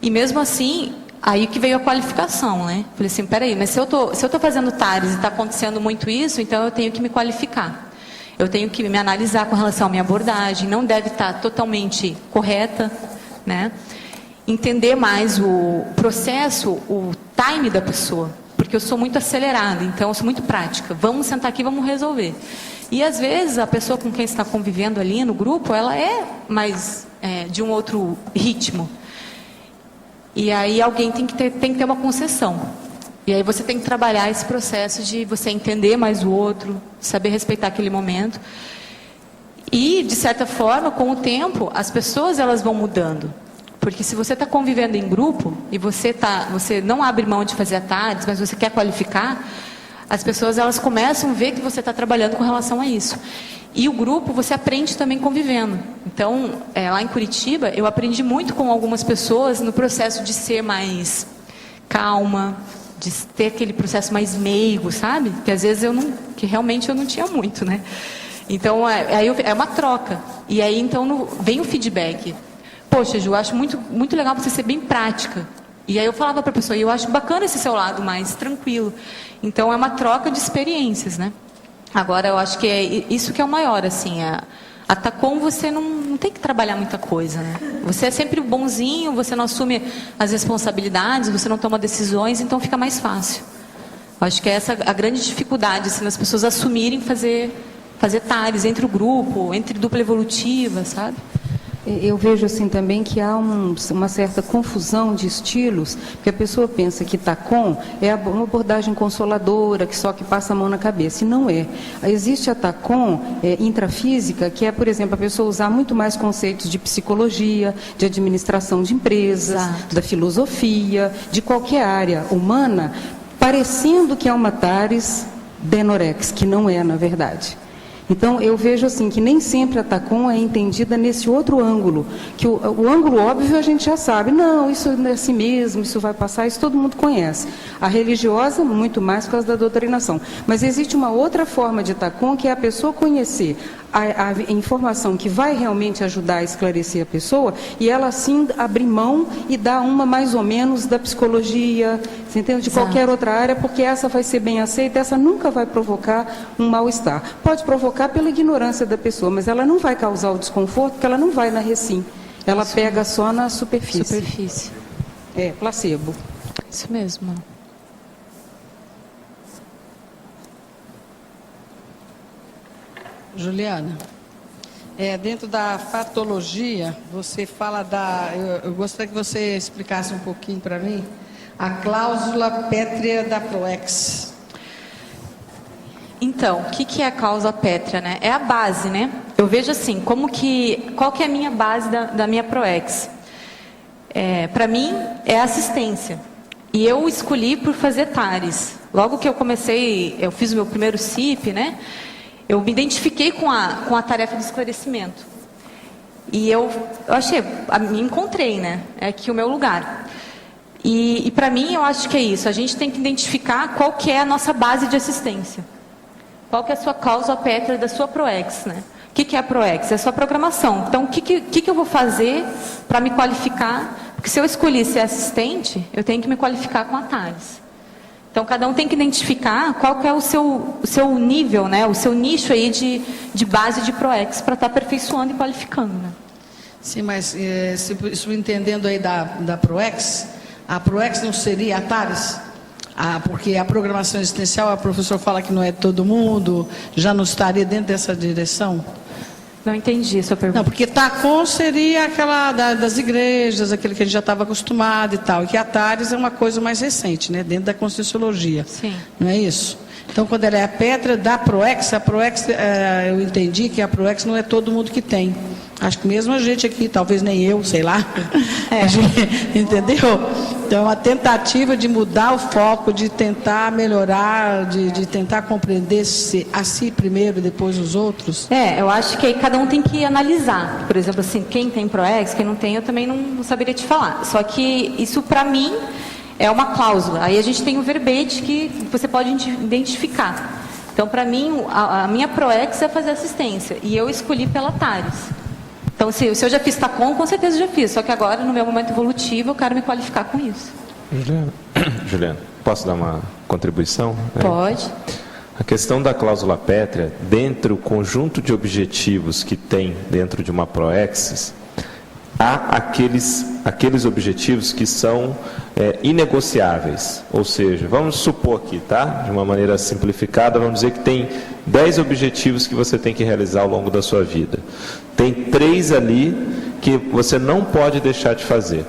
S3: E mesmo assim, aí que veio a qualificação, né? Falei assim, peraí, mas se eu tô fazendo TARES e está acontecendo muito isso, então eu tenho que me qualificar. Eu tenho que me analisar com relação à minha abordagem, não deve estar totalmente correta, né? Entender mais o processo, o time da pessoa, porque eu sou muito acelerada, então eu sou muito prática. Vamos sentar aqui, vamos resolver. E às vezes a pessoa com quem está convivendo ali no grupo, ela é mais de um outro ritmo. E aí alguém tem que ter uma concessão. E aí você tem que trabalhar esse processo de você entender mais o outro, saber respeitar aquele momento. E, de certa forma, com o tempo, as pessoas elas vão mudando. Porque se você está convivendo em grupo e você não abre mão de fazer a TARES, mas você quer qualificar, as pessoas elas começam a ver que você está trabalhando com relação a isso. E o grupo você aprende também convivendo. Então, lá em Curitiba, eu aprendi muito com algumas pessoas no processo de ser mais calma, de ter aquele processo mais meigo, sabe? Que às vezes que realmente eu não tinha muito, né? Então, aí é uma troca. E aí, então, vem o feedback. Poxa, Ju, eu acho muito, muito legal você ser bem prática. E aí eu falava para a pessoa, eu acho bacana esse seu lado mais tranquilo. Então, é uma troca de experiências, né? Agora, eu acho que é isso que é o maior, assim. A TACOM, você não tem que trabalhar muita coisa, né? Você é sempre bonzinho, você não assume as responsabilidades, você não toma decisões, então fica mais fácil. Eu acho que é essa a grande dificuldade, assim, das pessoas assumirem fazer TARES entre o grupo, entre dupla evolutiva, sabe?
S8: Eu vejo assim também que há uma certa confusão de estilos, porque a pessoa pensa que TACOM é uma abordagem consoladora, que só que passa a mão na cabeça, e não é. Existe a TACOM intrafísica, que é, por exemplo, a pessoa usar muito mais conceitos de psicologia, de administração de empresas, da filosofia, de qualquer área humana, parecendo que é uma TARES denorex, que não é, na verdade. Então, eu vejo assim, que nem sempre a TACOM é entendida nesse outro ângulo, que o ângulo óbvio a gente já sabe, não, isso é assim mesmo, isso vai passar, isso todo mundo conhece. A religiosa, muito mais por causa da doutrinação. Mas existe uma outra forma de TACOM, que é a pessoa conhecer a informação que vai realmente ajudar a esclarecer a pessoa, e ela sim abrir mão e dar uma mais ou menos da psicologia, você entende? De qualquer outra área, porque essa vai ser bem aceita, essa nunca vai provocar um mal-estar. Pode provocar pela ignorância da pessoa, mas ela não vai causar o desconforto, porque ela não vai na recim. Ela pega só na superfície. É, placebo.
S3: Isso mesmo.
S9: Juliana, dentro da patologia, você fala eu gostaria que você explicasse um pouquinho para mim a cláusula pétrea da PROEX.
S3: Então, o que é a cláusula pétrea, né? É a base, né? Eu vejo assim, qual que é a minha base da minha PROEX? Para mim, é assistência. E eu escolhi por fazer TARES. Logo que eu comecei, eu fiz o meu primeiro CIP, né? Eu me identifiquei com a tarefa de esclarecimento. E eu me encontrei, né? É aqui o meu lugar. E para mim, eu acho que é isso. A gente tem que identificar qual que é a nossa base de assistência. qual que é a sua cláusula pétrea da sua PROEX, né? O que é a PROEX? É a sua programação. Então, o que eu vou fazer para me qualificar? Porque se eu escolhi ser assistente, eu tenho que me qualificar com a TARES. Então, cada um tem que identificar qual que é o seu nível, né? O seu nicho aí de base de PROEX para estar aperfeiçoando e qualificando, né?
S9: Sim, mas subentendendo aí da PROEX, a PROEX não seria a TARES? Porque a programação existencial, a professora fala que não é de todo mundo, já não estaria dentro dessa direção?
S3: Não entendi a sua pergunta.
S9: Não, porque TACON seria aquela das igrejas, aquele que a gente já estava acostumado e tal, e que a TARES é uma coisa mais recente, né, dentro da Conscienciologia.
S3: Sim.
S9: Não é isso? Então, quando ela é a pétrea da PROEX, eu entendi que a PROEX não é todo mundo que tem. Acho que mesmo a gente aqui, talvez nem eu, sei lá. Entendeu? Então, é uma tentativa de mudar o foco, de tentar melhorar, de tentar compreender a si primeiro, depois os outros.
S3: Eu acho que aí cada um tem que analisar. Por exemplo, assim, quem tem PROEX, quem não tem, eu também não saberia te falar. Só que isso, para mim, é uma cláusula. Aí a gente tem o verbete que você pode identificar. Então, para mim, a minha PROEX é fazer assistência. E eu escolhi pela TARES. Então, se eu já fiz TACON, com certeza já fiz. Só que agora, no meu momento evolutivo, eu quero me qualificar com isso.
S10: Juliana, posso dar uma contribuição?
S3: Pode.
S10: A questão da cláusula pétrea, dentro do conjunto de objetivos que tem dentro de uma PROEX, há aqueles objetivos que são inegociáveis. Ou seja, vamos supor aqui, tá? De uma maneira simplificada, vamos dizer que tem 10 objetivos que você tem que realizar ao longo da sua vida. Tem 3 ali que você não pode deixar de fazer.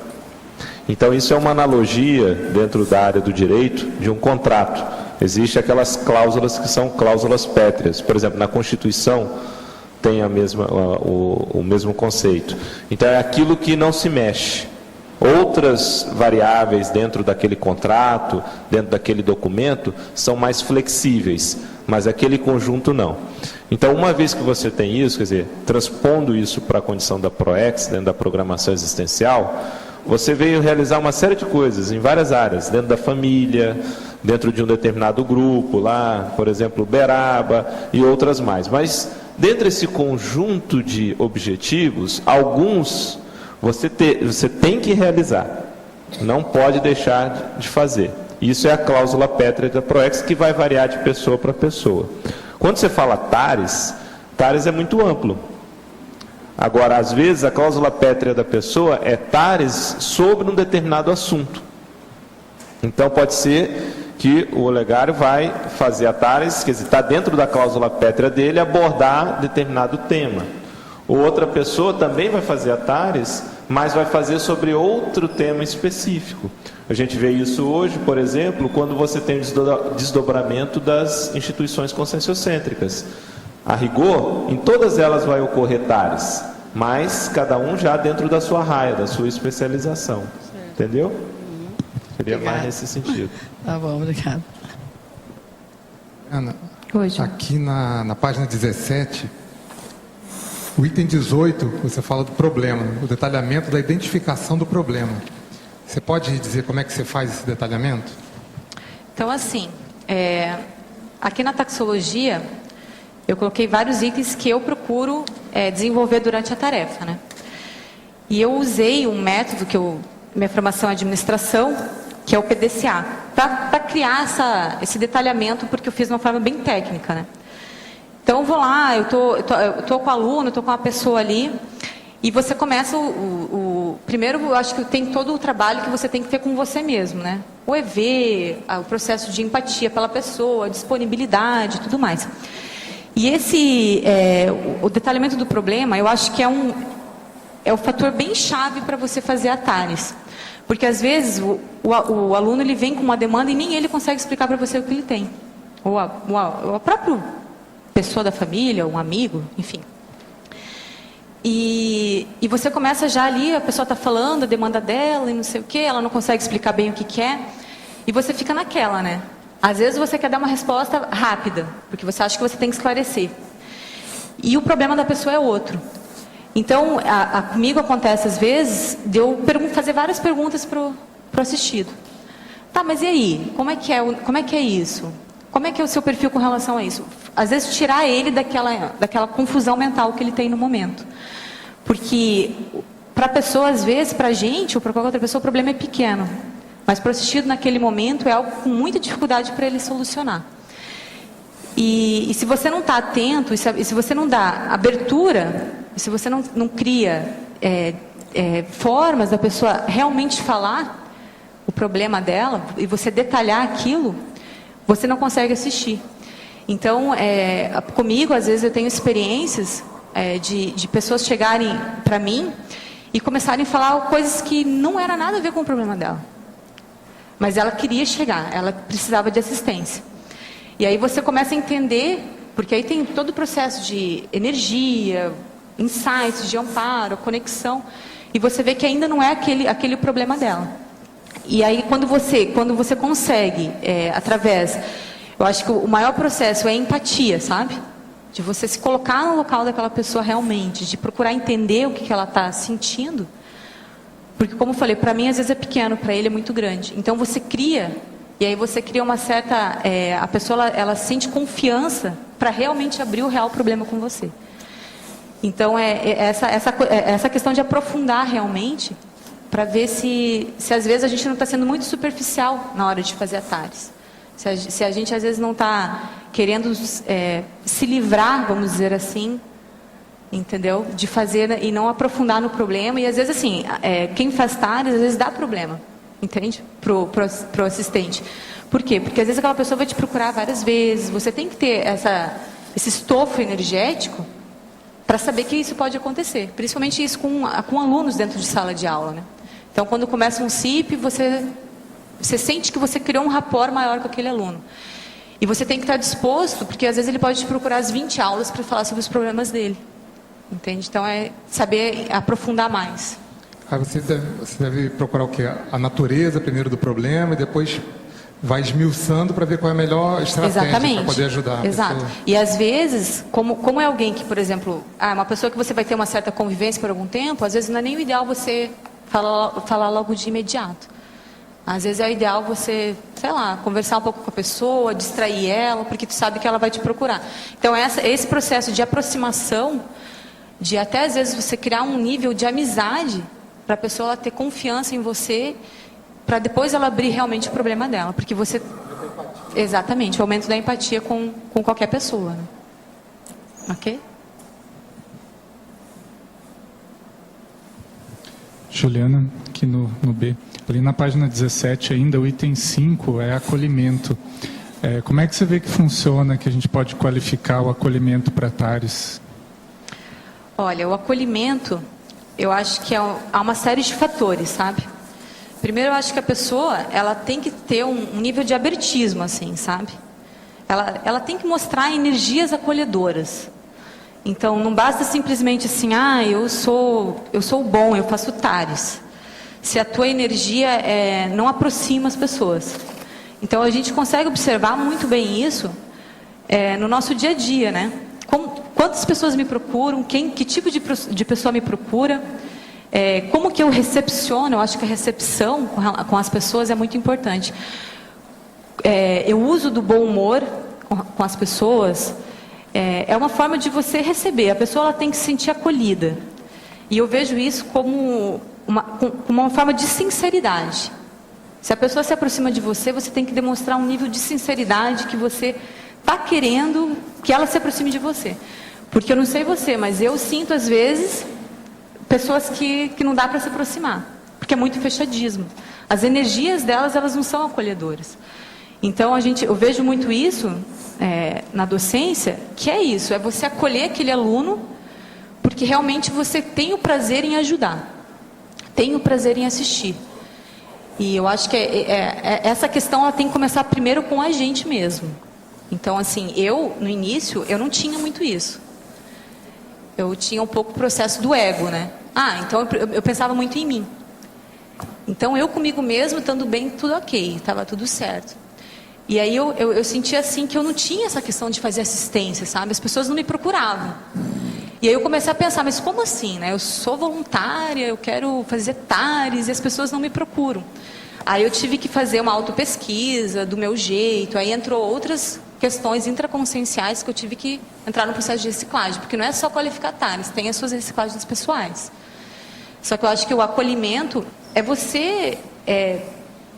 S10: Então, isso é uma analogia, dentro da área do direito, de um contrato. Existem aquelas cláusulas que são cláusulas pétreas. Por exemplo, na Constituição, tem o mesmo conceito. Então, é aquilo que não se mexe. Outras variáveis dentro daquele contrato, dentro daquele documento, são mais flexíveis, mas aquele conjunto não. Então, uma vez que você tem isso, quer dizer, transpondo isso para a condição da PROEX, dentro da programação existencial, você veio realizar uma série de coisas em várias áreas, dentro da família, dentro de um determinado grupo, lá, por exemplo, Uberaba e outras mais. Mas, dentro desse conjunto de objetivos, alguns você tem que realizar, não pode deixar de fazer. Isso é a cláusula pétrea da PROEX, que vai variar de pessoa para pessoa. Quando você fala TARES é muito amplo. Agora, às vezes, a cláusula pétrea da pessoa é TARES sobre um determinado assunto. Então, pode ser que o Olegário vai fazer a TARES, quer dizer, está dentro da cláusula pétrea dele, abordar determinado tema. Outra pessoa também vai fazer a TARES, mas vai fazer sobre outro tema específico. A gente vê isso hoje, por exemplo, quando você tem o desdobramento das instituições conscienciocêntricas. A rigor, em todas elas vai ocorrer TARES, mas cada um já dentro da sua raia, da sua especialização. Certo. Entendeu? Seria mais nesse sentido.
S9: Tá bom, obrigado.
S11: Ana,
S3: Hoje.
S11: Aqui na página 17, o item 18, você fala do problema, o detalhamento da identificação do problema. Você pode dizer como é que você faz esse detalhamento?
S3: Então, assim, aqui na taxologia, eu coloquei vários itens que eu procuro desenvolver durante a tarefa, né? E eu usei um método minha formação é administração, que é o PDCA, para criar esse detalhamento, porque eu fiz de uma forma bem técnica, né? Então, eu vou lá, eu tô com o aluno, eu tô com uma pessoa ali, e você começa primeiro, eu acho que tem todo o trabalho que você tem que ter com você mesmo, né? O EV, o processo de empatia pela pessoa, disponibilidade, tudo mais. E o detalhamento do problema, eu acho que é um fator bem chave para você fazer a TARES. Porque, às vezes, o aluno ele vem com uma demanda e nem ele consegue explicar para você o que ele tem. Ou a própria pessoa da família, um amigo, enfim. E você começa já ali, a pessoa está falando a demanda dela e não sei o quê, ela não consegue explicar bem o que é, e você fica naquela, né? Às vezes você quer dar uma resposta rápida, porque você acha que você tem que esclarecer. E o problema da pessoa é outro. Então, comigo acontece às vezes de eu fazer várias perguntas pro assistido. Tá, mas e aí? Como é que é isso? Como é que é o seu perfil com relação a isso? às vezes, tirar ele daquela confusão mental que ele tem no momento. Porque, para a pessoa, às vezes, para a gente, ou para qualquer outra pessoa, o problema é pequeno. Mas para o assistido, naquele momento, é algo com muita dificuldade para ele solucionar. E se você não está atento, e se você não dá abertura, e se você não cria formas da pessoa realmente falar o problema dela, e você detalhar aquilo, você não consegue assistir. Então, comigo, às vezes, eu tenho experiências de pessoas chegarem para mim e começarem a falar coisas que não era nada a ver com o problema dela. Mas ela queria chegar, ela precisava de assistência. E aí você começa a entender, porque aí tem todo o processo de energia, insights, de amparo, conexão, e você vê que ainda não é aquele problema dela. E aí quando você consegue, através, eu acho que o maior processo é a empatia, sabe? De você se colocar no local daquela pessoa realmente, de procurar entender o que ela está sentindo. Porque, como eu falei, para mim às vezes é pequeno, para ele é muito grande. Então você cria, e aí você cria uma certa... a pessoa ela sente confiança para realmente abrir o real problema com você. Então essa questão de aprofundar realmente, para ver se às vezes a gente não está sendo muito superficial na hora de fazer a TARES. Se a gente às vezes não está querendo se livrar, vamos dizer assim, entendeu? De fazer e não aprofundar no problema. E às vezes assim, quem faz TARES às vezes dá problema, entende? Pro assistente. Por quê? Porque às vezes aquela pessoa vai te procurar várias vezes. Você tem que ter esse estofo energético para saber que isso pode acontecer. Principalmente isso com alunos dentro de sala de aula, né? Então, quando começa um CIP, você sente que você criou um rapport maior com aquele aluno. E você tem que estar disposto, porque às vezes ele pode te procurar as 20 aulas para falar sobre os problemas dele. Entende? Então, é saber aprofundar mais.
S11: Você deve procurar o quê? A natureza primeiro do problema e depois vai esmiuçando para ver qual é a melhor estratégia para poder ajudar a
S3: Exato.
S11: pessoa.
S3: E às vezes, como é alguém que, por exemplo, uma pessoa que você vai ter uma certa convivência por algum tempo, às vezes não é nem o ideal você falar logo de imediato. Às vezes é o ideal você, sei lá, conversar um pouco com a pessoa, distrair ela, porque tu sabe que ela vai te procurar. Então esse processo de aproximação, de até às vezes você criar um nível de amizade para a pessoa ela ter confiança em você, para depois ela abrir realmente o problema dela, porque você... Exatamente, o aumento da empatia com qualquer pessoa, né? Ok?
S12: Juliana, aqui no B. Ali na página 17 ainda, o item 5 é acolhimento. Como é que você vê que funciona, que a gente pode qualificar o acolhimento para TARES?
S3: Olha, o acolhimento, eu acho que há uma série de fatores, sabe? Primeiro, eu acho que a pessoa, ela tem que ter um nível de abertismo, assim, sabe? Ela tem que mostrar energias acolhedoras. Então, não basta simplesmente assim, eu sou bom, eu faço TARES. Se a tua energia não aproxima as pessoas. Então, a gente consegue observar muito bem isso no nosso dia a dia, né? Quantas pessoas me procuram, que tipo de pessoa me procura, como que eu recepciono. Eu acho que a recepção com as pessoas é muito importante. Eu uso do bom humor com as pessoas, é uma forma de você receber. A pessoa ela tem que se sentir acolhida. E eu vejo isso como uma forma de sinceridade. Se a pessoa se aproxima de você, você tem que demonstrar um nível de sinceridade que você está querendo que ela se aproxime de você. Porque eu não sei você, mas eu sinto às vezes pessoas que não dá para se aproximar, porque é muito fechadismo. As energias delas, elas não são acolhedoras. Então eu vejo muito isso na docência, que é isso, é você acolher aquele aluno, porque realmente você tem o prazer em ajudar, tem o prazer em assistir. E eu acho que essa questão ela tem que começar primeiro com a gente mesmo. Então, assim, no início, eu não tinha muito isso. Eu tinha um pouco o processo do ego, né? Então eu pensava muito em mim. Então, eu comigo mesmo, estando bem, tudo ok, estava tudo certo. E aí eu sentia assim que eu não tinha essa questão de fazer assistência, sabe? As pessoas não me procuravam. E aí eu comecei a pensar, mas como assim, né? Eu sou voluntária, eu quero fazer TARES e as pessoas não me procuram. Aí eu tive que fazer uma autopesquisa do meu jeito, aí entrou outras questões intraconscienciais que eu tive que entrar no processo de reciclagem, porque não é só qualificar TARES, tem as suas reciclagens pessoais. Só que eu acho que o acolhimento é você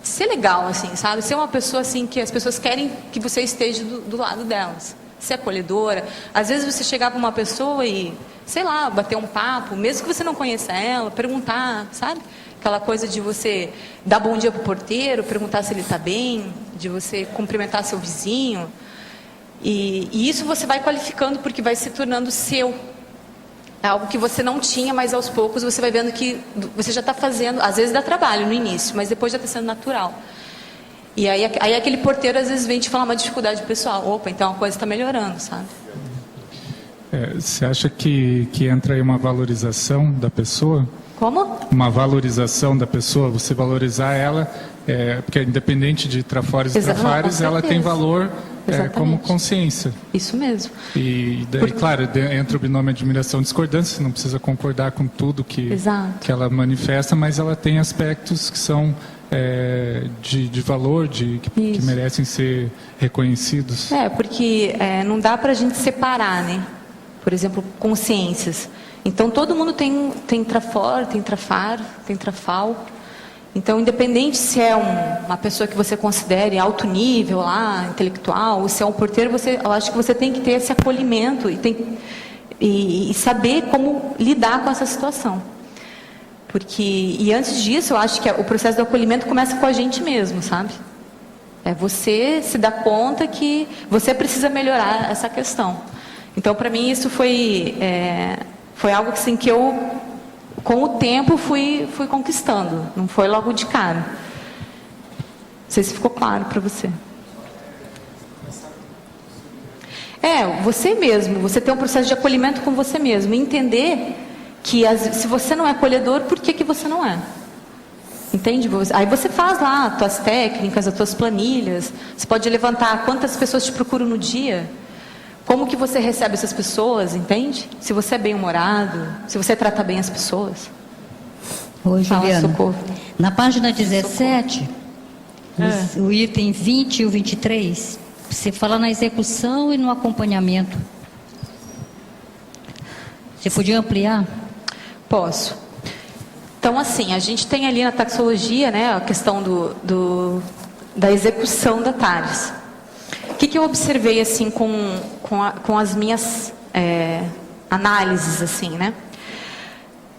S3: ser legal, assim, sabe? Ser uma pessoa assim que as pessoas querem que você esteja do lado delas. Ser acolhedora. Às vezes você chegar para uma pessoa e, sei lá, bater um papo, mesmo que você não conheça ela, perguntar, sabe? Aquela coisa de você dar bom dia pro porteiro, perguntar se ele está bem, de você cumprimentar seu vizinho. E isso você vai qualificando porque vai se tornando seu. É algo que você não tinha, mas aos poucos você vai vendo que você já está fazendo. Às vezes dá trabalho no início, mas depois já está sendo natural. E aí aquele porteiro às vezes vem te falar uma dificuldade pessoal. Opa, então a coisa está melhorando, sabe?
S12: Você acha que entra aí uma valorização da pessoa?
S3: Como?
S12: Uma valorização da pessoa, você valorizar ela, porque independente de trafares e trafares, ela tem valor como consciência.
S3: Isso mesmo.
S12: E daí, claro, entra o binômio admiração e discordância, você não precisa concordar com tudo que ela manifesta, mas ela tem aspectos que são de valor, que merecem ser reconhecidos.
S3: Porque não dá para a gente separar, né? Por exemplo, consciências. Então, todo mundo tem trafor, tem trafar, tem trafal. Então, independente se é uma pessoa que você considere alto nível, lá, intelectual, ou se é um porteiro, eu acho que você tem que ter esse acolhimento e saber como lidar com essa situação. E antes disso, eu acho que o processo do acolhimento começa com a gente mesmo, sabe? É você se dar conta que você precisa melhorar essa questão. Então, para mim, isso foi algo assim, que eu, com o tempo, fui conquistando. Não foi logo de cara. Não sei se ficou claro para você. Você mesmo. Você tem um processo de acolhimento com você mesmo. E entender que se você não é acolhedor, por que você não é? Entende? Aí você faz lá as tuas técnicas, as tuas planilhas. Você pode levantar quantas pessoas te procuram no dia. Como que você recebe essas pessoas, entende? Se você é bem-humorado, se você trata bem as pessoas.
S13: Oi, Juliana. Na página 17, o item 20 e o 23, você fala na execução e no acompanhamento. Você podia ampliar?
S3: Posso. Então, assim, a gente tem ali na taxologia, né, a questão da execução da TARES. O que eu observei assim com as minhas análises, assim, né?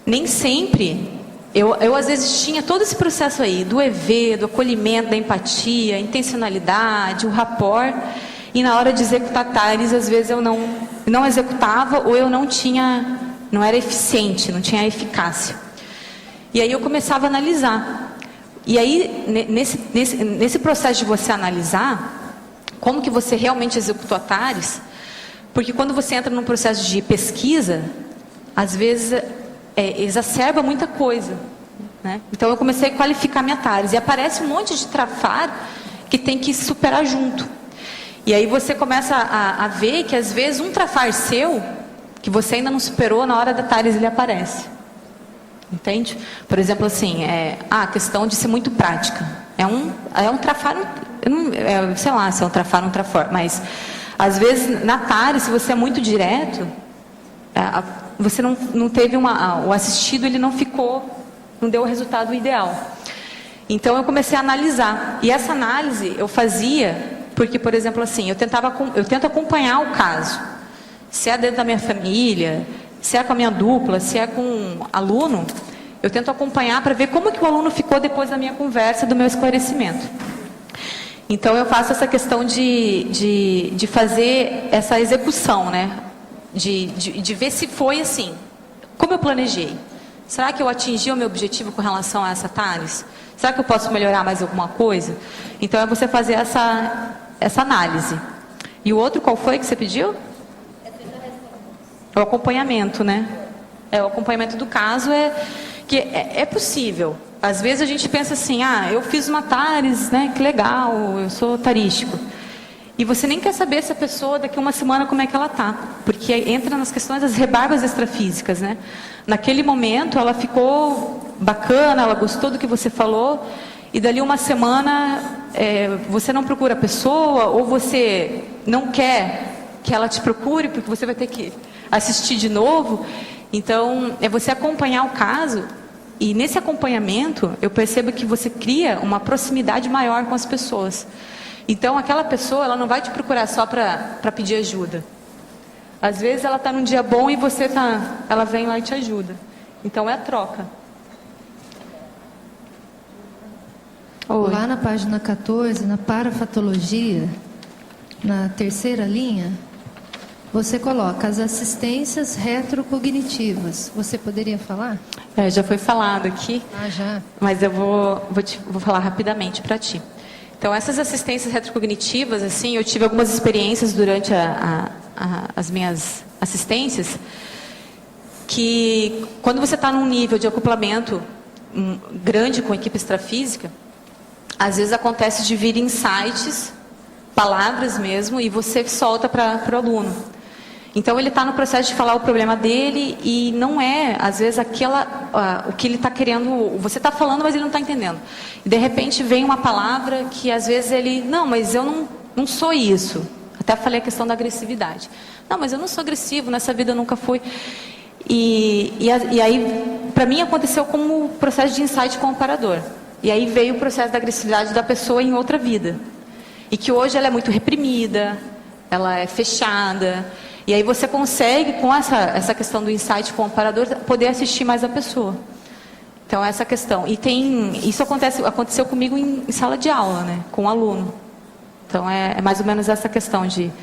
S3: Nem sempre eu às vezes tinha todo esse processo aí do EV, do acolhimento, da empatia, a intencionalidade, o rapport, e na hora de executar TARES, às vezes eu não executava, ou eu não era eficiente, não tinha eficácia. E aí eu começava a analisar. E aí nesse processo de você analisar como que você realmente executou a TARES, porque quando você entra num processo de pesquisa, às vezes exacerba muita coisa, né? Então eu comecei a qualificar minha TARES, e aparece um monte de trafar que tem que superar junto. E aí você começa a ver que às vezes um trafar seu, que você ainda não superou, na hora da TARES ele aparece. Entende? Por exemplo, assim, a questão de ser muito prática. É um trafar, sei lá se é um trafor, mas às vezes na TARES, se você é muito direto, você não teve o assistido, ele não deu o resultado ideal. Então eu comecei a analisar, e essa análise eu fazia porque, por exemplo, assim, eu tento acompanhar o caso, se é dentro da minha família, se é com a minha dupla, se é com um aluno, eu tento acompanhar para ver como que o aluno ficou depois da minha conversa, do meu esclarecimento. Então eu faço essa questão de fazer essa execução, né? De ver se foi assim, como eu planejei. Será que eu atingi o meu objetivo com relação a essa TARES? Será que eu posso melhorar mais alguma coisa? Então é você fazer essa análise. E o outro qual foi que você pediu? O acompanhamento, né? O acompanhamento do caso que é possível. Às vezes a gente pensa assim, eu fiz uma TARES, né? Que legal, eu sou tarístico. E você nem quer saber se a pessoa daqui a uma semana como é que ela está. Porque entra nas questões das rebarbas extrafísicas, né? Naquele momento ela ficou bacana, ela gostou do que você falou, e dali uma semana você não procura a pessoa, ou você não quer que ela te procure, porque você vai ter que assistir de novo. Então, é você acompanhar o caso, e nesse acompanhamento, eu percebo que você cria uma proximidade maior com as pessoas. Então, aquela pessoa, ela não vai te procurar só para pedir ajuda. Às vezes, ela está num dia bom e ela vem lá e te ajuda. Então, é a troca. Oi.
S14: Lá na página 14, na parafatologia, na terceira linha, você coloca as assistências retrocognitivas. Você poderia falar?
S3: Já foi falado aqui.
S14: Já.
S3: Mas eu vou falar rapidamente para ti. Então, essas assistências retrocognitivas, assim, eu tive algumas experiências durante as minhas assistências, que quando você está num nível de acoplamento grande com a equipe extrafísica, às vezes acontece de vir insights, palavras mesmo, e você solta para o aluno. Então, ele está no processo de falar o problema dele e não é, às vezes, o que ele está querendo... Você está falando, mas ele não está entendendo. E, de repente, vem uma palavra que, às vezes, ele... Não, mas eu não sou isso. Até falei a questão da agressividade. Não, mas eu não sou agressivo, nessa vida eu nunca fui. E aí, para mim, aconteceu como processo de insight comparador. E aí veio o processo da agressividade da pessoa em outra vida. E que hoje ela é muito reprimida, ela é fechada. E aí você consegue, com essa questão do insight comparador, poder assistir mais a pessoa. Então, essa questão. E isso aconteceu comigo em sala de aula, né, com o aluno. Então, é mais ou menos essa questão de... Não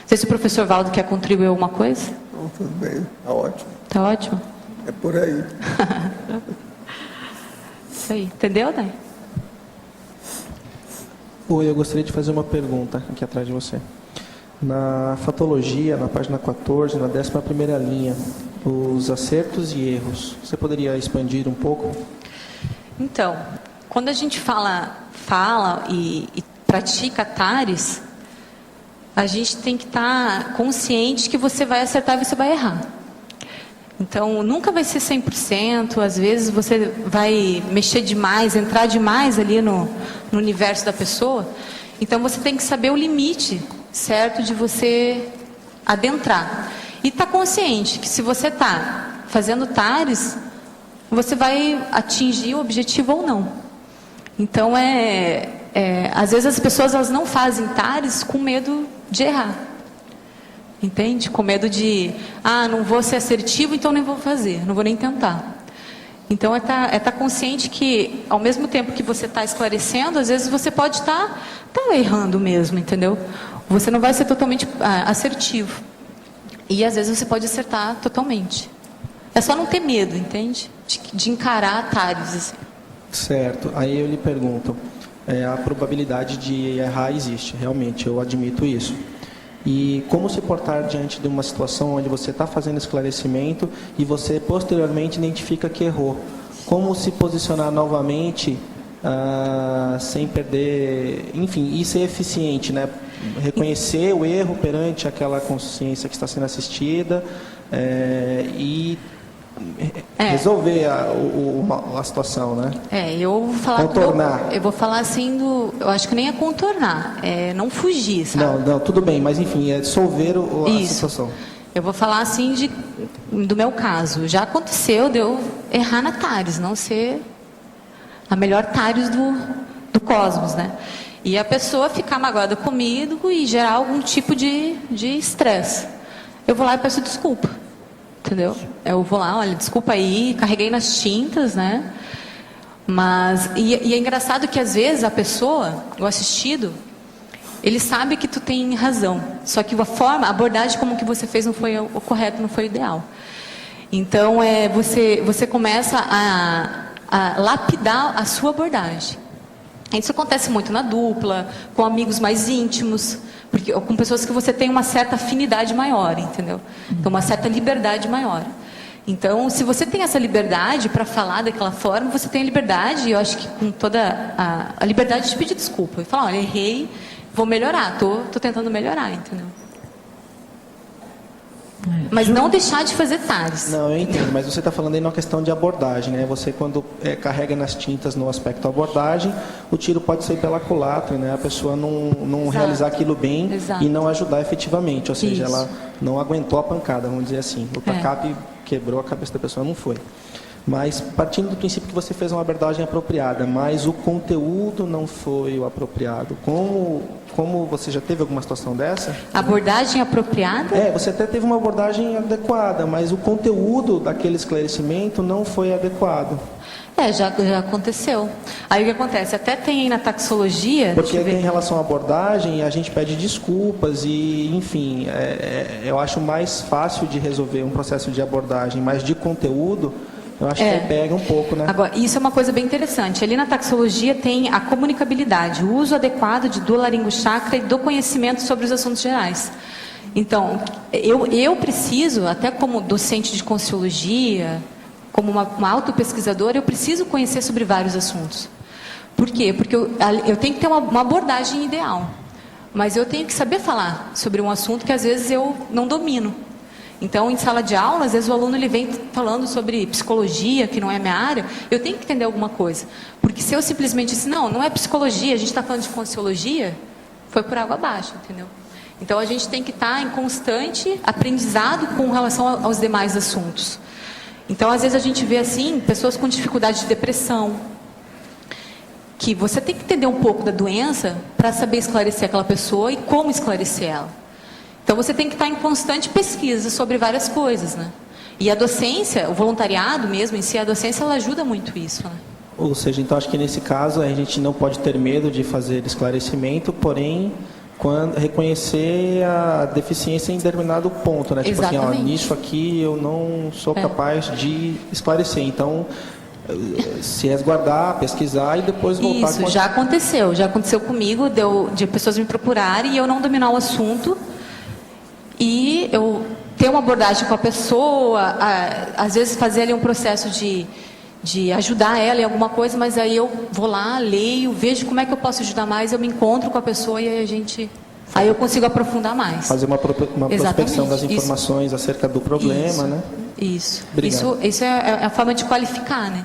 S3: sei se o professor Valdo quer contribuir alguma coisa?
S2: Não, tudo bem, está ótimo.
S3: Está ótimo?
S2: É por aí.
S3: Isso aí. Entendeu, né?
S5: Oi, eu gostaria de fazer uma pergunta aqui atrás de você. Na fatologia, na página 14, na 11ª linha, os acertos e erros, você poderia expandir um pouco?
S3: Então, quando a gente fala e pratica TARES, a gente tem que estar consciente que você vai acertar e você vai errar. Então, nunca vai ser 100%, às vezes você vai mexer demais, entrar demais ali no universo da pessoa. Então, você tem que saber o limite certo de você adentrar. E estar consciente que se você está fazendo TARES, você vai atingir o objetivo ou não. Então, às vezes as pessoas elas não fazem TARES com medo de errar. Entende? Com medo de, não vou ser assertivo, então nem vou fazer, não vou nem tentar. Então, é tá consciente que, ao mesmo tempo que você está esclarecendo, às vezes você pode estar errando mesmo, entendeu? Você não vai ser totalmente assertivo. E, às vezes, você pode acertar totalmente. É só não ter medo, entende? De encarar TARES. Assim.
S5: Certo. Aí eu lhe pergunto, a probabilidade de errar existe, realmente, eu admito isso. E como se portar diante de uma situação onde você está fazendo esclarecimento e você posteriormente identifica que errou? Como se posicionar novamente sem perder, enfim, e ser eficiente, né? Reconhecer o erro perante aquela consciência que está sendo assistida e resolver a situação, né?
S3: Eu vou falar assim eu acho que nem é contornar, é não fugir, sabe?
S5: Não, tudo bem, mas enfim, é dissolver a situação.
S3: Eu vou falar assim do meu caso. Já aconteceu de eu errar na TARES, não ser a melhor TARES do cosmos, né? E a pessoa ficar magoada comigo e gerar algum tipo de estresse. Eu vou lá e peço desculpa. Entendeu? Eu vou lá, olha, desculpa aí, carreguei nas tintas, né? Mas, e é engraçado que às vezes a pessoa, o assistido, ele sabe que tu tem razão. Só que a abordagem como que você fez não foi o correto, não foi o ideal. Então, você começa a lapidar a sua abordagem. Isso acontece muito na dupla, com amigos mais íntimos, com pessoas que você tem uma certa afinidade maior, entendeu? Então, uma certa liberdade maior. Então, se você tem essa liberdade para falar daquela forma, você tem a liberdade, eu acho que com toda a liberdade de pedir desculpa. E falar, olha, errei, vou melhorar, tô tentando melhorar, entendeu? Mas não deixar de fazer TARES.
S5: Não, eu entendo, mas você está falando aí numa questão de abordagem, né? Você, quando carrega nas tintas no aspecto abordagem, o tiro pode ser pela culatra, né? A pessoa não realizar aquilo bem e não ajudar efetivamente, ou seja, ela não aguentou a pancada, vamos dizer assim. O tacape quebrou a cabeça da pessoa, não foi. Mas partindo do princípio que você fez uma abordagem apropriada, mas o conteúdo não foi o apropriado. Como você já teve alguma situação dessa?
S3: Abordagem apropriada?
S5: Você até teve uma abordagem adequada, mas o conteúdo daquele esclarecimento não foi adequado.
S3: Já aconteceu. Aí o que acontece? Até tem aí na taxologia...
S5: Porque em relação à abordagem, a gente pede desculpas e, enfim, eu acho mais fácil de resolver um processo de abordagem, mas de conteúdo... Eu acho que pega um pouco, né?
S3: Agora, isso é uma coisa bem interessante. Ali na taxologia tem a comunicabilidade, o uso adequado do laringochakra e do conhecimento sobre os assuntos gerais. Então, eu preciso, até como docente de Consciologia, como uma autopesquisadora, eu preciso conhecer sobre vários assuntos. Por quê? Porque eu tenho que ter uma abordagem ideal. Mas eu tenho que saber falar sobre um assunto que às vezes eu não domino. Então, em sala de aula, às vezes o aluno ele vem falando sobre psicologia, que não é minha área, eu tenho que entender alguma coisa. Porque se eu simplesmente disse, não é psicologia, a gente está falando de Consciologia, foi por água abaixo, entendeu? Então, a gente tem que estar em constante aprendizado com relação aos demais assuntos. Então, às vezes a gente vê assim, pessoas com dificuldade de depressão, que você tem que entender um pouco da doença para saber esclarecer aquela pessoa e como esclarecer ela. Então, você tem que estar em constante pesquisa sobre várias coisas, né? E a docência, o voluntariado mesmo em si, a docência, ela ajuda muito isso, né?
S5: Ou seja, então, acho que nesse caso, a gente não pode ter medo de fazer esclarecimento, porém, reconhecer a deficiência em determinado ponto, né? Tipo assim, nisso aqui eu não sou capaz de esclarecer. Então, se resguardar, pesquisar e depois voltar...
S3: Isso, já aconteceu comigo, de pessoas me procurarem e eu não dominar o assunto... E eu ter uma abordagem com a pessoa, às vezes fazer ali um processo de ajudar ela em alguma coisa, mas aí eu vou lá, leio, vejo como é que eu posso ajudar mais, eu me encontro com a pessoa e aí eu consigo aprofundar mais.
S5: Fazer uma prospecção das informações acerca do problema, né?
S3: Isso. Isso é a forma de qualificar, né?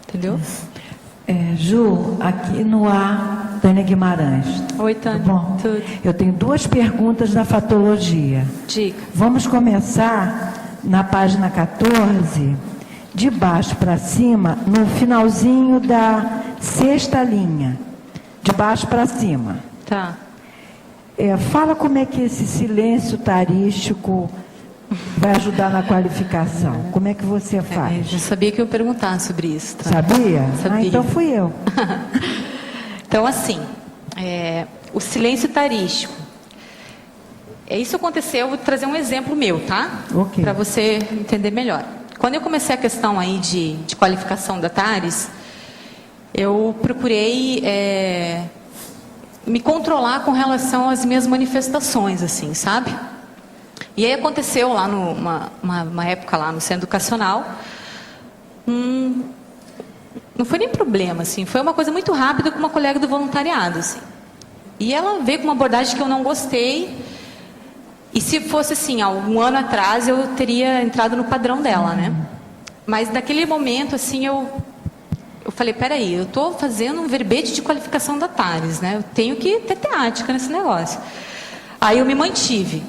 S3: Entendeu?
S15: Ju, aqui no ar, Tânia Guimarães.
S3: Oi, Tânia.
S15: Tudo. Eu tenho 2 perguntas da fatologia.
S3: Diga.
S15: Vamos começar na página 14, de baixo para cima, no finalzinho da 6ª linha. De baixo para cima.
S3: Tá.
S15: Fala como é que esse silêncio tarístico vai ajudar na qualificação. Como é que você faz?
S3: Eu sabia que eu ia perguntar sobre isso. Tá?
S15: Sabia? Então fui eu.
S3: Então, assim, o silêncio tarístico. Isso aconteceu, eu vou trazer um exemplo meu, tá?
S15: Ok.
S3: Para você entender melhor. Quando eu comecei a questão aí de qualificação da TARES, eu procurei me controlar com relação às minhas manifestações, assim, sabe? E aí aconteceu lá uma época lá no centro educacional, não foi nem problema, assim, foi uma coisa muito rápida com uma colega do voluntariado, assim. E ela veio com uma abordagem que eu não gostei, e se fosse assim, há um ano atrás, eu teria entrado no padrão dela, né? Mas naquele momento, assim, eu falei, peraí, eu estou fazendo um verbete de qualificação da TARES, né? Eu tenho que ter teática nesse negócio. Aí eu me mantive.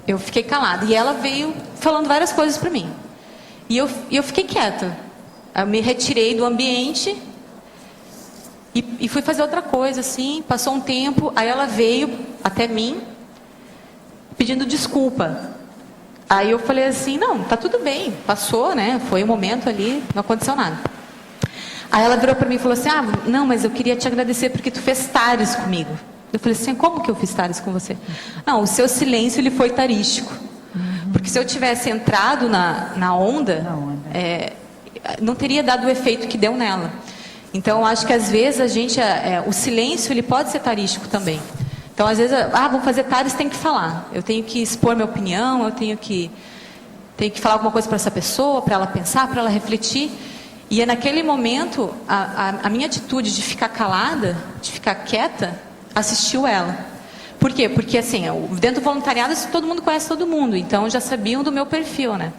S3: Eu fiquei calada. E ela veio falando várias coisas para mim. E eu fiquei quieta. Eu me retirei do ambiente e fui fazer outra coisa, assim. Passou um tempo, aí ela veio até mim pedindo desculpa. Aí eu falei assim, não, tá tudo bem. Passou, né? Foi um momento ali, não aconteceu nada. Aí ela virou para mim e falou assim, não, mas eu queria te agradecer porque tu fez TARES comigo. Eu falei assim, como que eu fiz TARES com você? Não, o seu silêncio ele foi tarístico. Porque se eu tivesse entrado na onda, não teria dado o efeito que deu nela. Então, eu acho que às vezes a gente, o silêncio ele pode ser tarístico também. Então, às vezes, vamos fazer TARES, tem que falar. Eu tenho que expor minha opinião, eu tenho que falar alguma coisa para essa pessoa, para ela pensar, para ela refletir. E naquele momento, a minha atitude de ficar calada, de ficar quieta, assistiu ela. Por quê? Porque, assim, dentro do voluntariado, todo mundo conhece todo mundo. Então, já sabiam do meu perfil, né?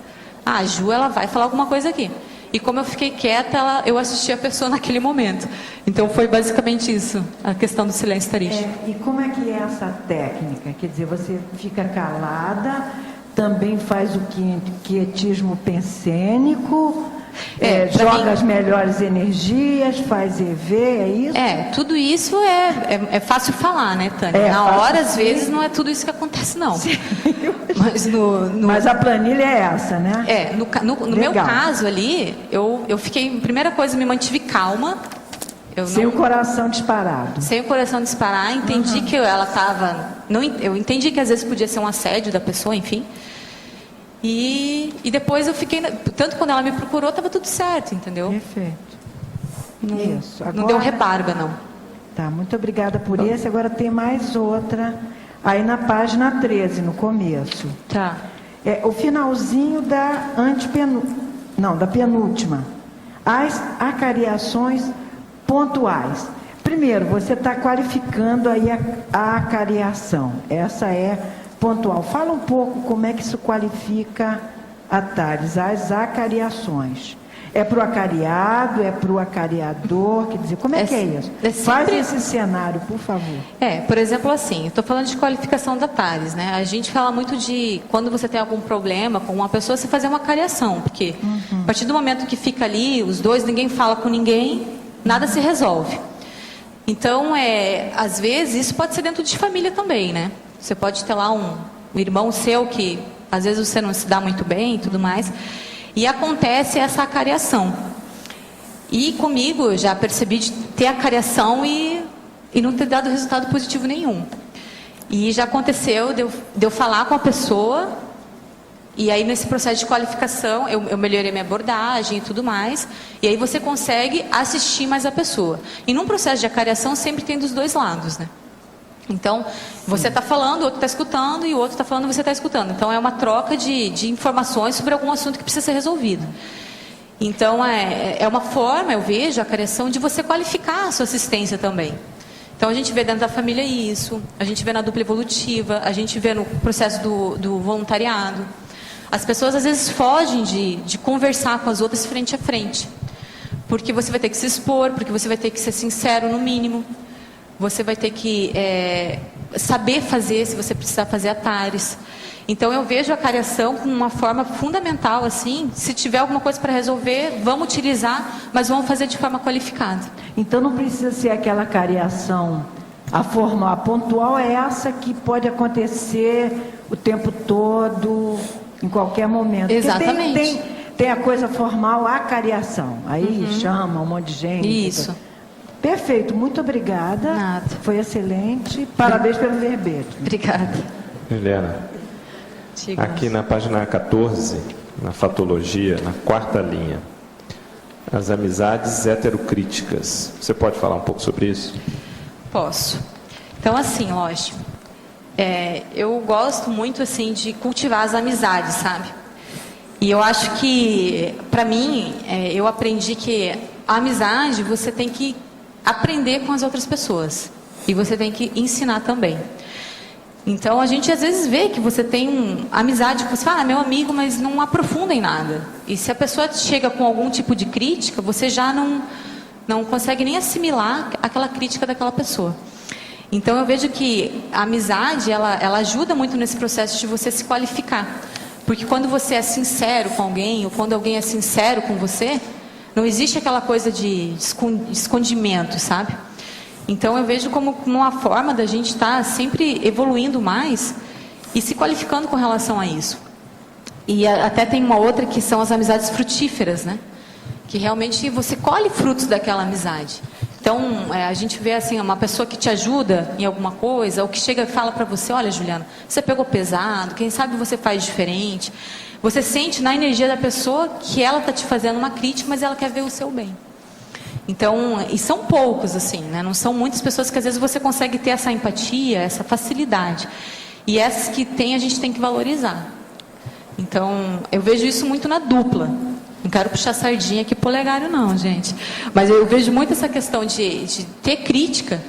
S3: Ah, a Ju, ela vai falar alguma coisa aqui. E como eu fiquei quieta, eu assisti a pessoa naquele momento. Então, foi basicamente isso, a questão do silêncio tarístico.
S15: E como é que é essa técnica? Quer dizer, você fica calada, também faz o quietismo pensênico, joga as melhores energias, faz EV, é isso?
S3: Tudo isso é fácil falar, né, Tânia? Na hora, às vezes, não é tudo isso que acontece, não.
S15: Mas a planilha é essa, né?
S3: No meu caso ali, eu fiquei, primeira coisa, me mantive calma.
S15: Sem o coração disparado.
S3: Sem o coração disparar, entendi que ela estava... Eu entendi que às vezes podia ser um assédio da pessoa, enfim. E depois eu fiquei... Tanto quando ela me procurou, estava tudo certo, entendeu?
S15: Perfeito. Isso.
S3: Não deu rebarba, não.
S15: Tá, muito obrigada por esse. Agora tem mais outra, aí na página 13, no começo.
S3: Tá.
S15: O finalzinho da da penúltima. As acariações pontuais. Primeiro, você está qualificando aí a acariação. Essa é pontual. Fala um pouco como é que isso qualifica a TARES, as acariações. É para o acariado, é para o acariador, quer dizer, como é que é isso? Faz esse cenário, por favor.
S3: Por exemplo, assim, eu estou falando de qualificação da TARES, né? A gente fala muito de, quando você tem algum problema com uma pessoa, você fazer uma acariação, porque a partir do momento que fica ali, os dois, ninguém fala com ninguém, nada se resolve. Então, às vezes, isso pode ser dentro de família também, né? Você pode ter lá um irmão seu que, às vezes, você não se dá muito bem e tudo mais, e acontece essa acariação. E comigo, eu já percebi de ter acariação e não ter dado resultado positivo nenhum. E já aconteceu de eu falar com a pessoa, e aí nesse processo de qualificação, eu melhorei minha abordagem e tudo mais, e aí você consegue assistir mais a pessoa. E num processo de acariação sempre tem dos dois lados, né? Então, você está falando, o outro está escutando, e o outro está falando, você está escutando. Então, é uma troca de informações sobre algum assunto que precisa ser resolvido. Então, é uma forma, eu vejo, a acariação, de você qualificar a sua assistência também. Então, a gente vê dentro da família isso, a gente vê na dupla evolutiva, a gente vê no processo do voluntariado. As pessoas, às vezes, fogem de conversar com as outras frente a frente. Porque você vai ter que se expor, porque você vai ter que ser sincero, no mínimo. Você vai ter que saber fazer, se você precisar fazer a TARES. Então, eu vejo a acariação como uma forma fundamental, assim, se tiver alguma coisa para resolver, vamos utilizar, mas vamos fazer de forma qualificada.
S15: Então, não precisa ser aquela acariação, a forma pontual é essa que pode acontecer o tempo todo, em qualquer momento.
S3: Exatamente.
S15: Tem a coisa formal, a acariação. Aí chama um monte de gente.
S3: Isso.
S15: Perfeito, muito obrigada.
S3: Nada.
S15: Foi excelente. Parabéns pelo verbete.
S3: Obrigada.
S10: Helena, aqui na página 14, na fatologia, na quarta linha, as amizades heterocríticas. Você pode falar um pouco sobre isso?
S3: Posso. Então, assim, lógico, eu gosto muito, assim, de cultivar as amizades, sabe? E eu acho que, para mim, eu aprendi que a amizade, você tem que aprender com as outras pessoas. E você tem que ensinar também. Então, a gente às vezes vê que você tem amizade, que você fala, meu amigo, mas não aprofunda em nada. E se a pessoa chega com algum tipo de crítica, você já não consegue nem assimilar aquela crítica daquela pessoa. Então, eu vejo que a amizade, ela ajuda muito nesse processo de você se qualificar. Porque quando você é sincero com alguém, ou quando alguém é sincero com você, não existe aquela coisa de escondimento, sabe? Então, eu vejo como uma forma da gente estar sempre evoluindo mais e se qualificando com relação a isso. E até tem uma outra que são as amizades frutíferas, né? Que realmente você colhe frutos daquela amizade. Então, a gente vê assim, uma pessoa que te ajuda em alguma coisa, ou que chega e fala para você, olha, Juliana, você pegou pesado, quem sabe você faz diferente. Você sente na energia da pessoa que ela está te fazendo uma crítica, mas ela quer ver o seu bem. Então, e são poucos, assim, né? Não são muitas pessoas que às vezes você consegue ter essa empatia, essa facilidade. E essas que tem, a gente tem que valorizar. Então, eu vejo isso muito na dupla. Não quero puxar sardinha aqui pro Olegário, não, gente. Mas eu vejo muito essa questão de ter crítica,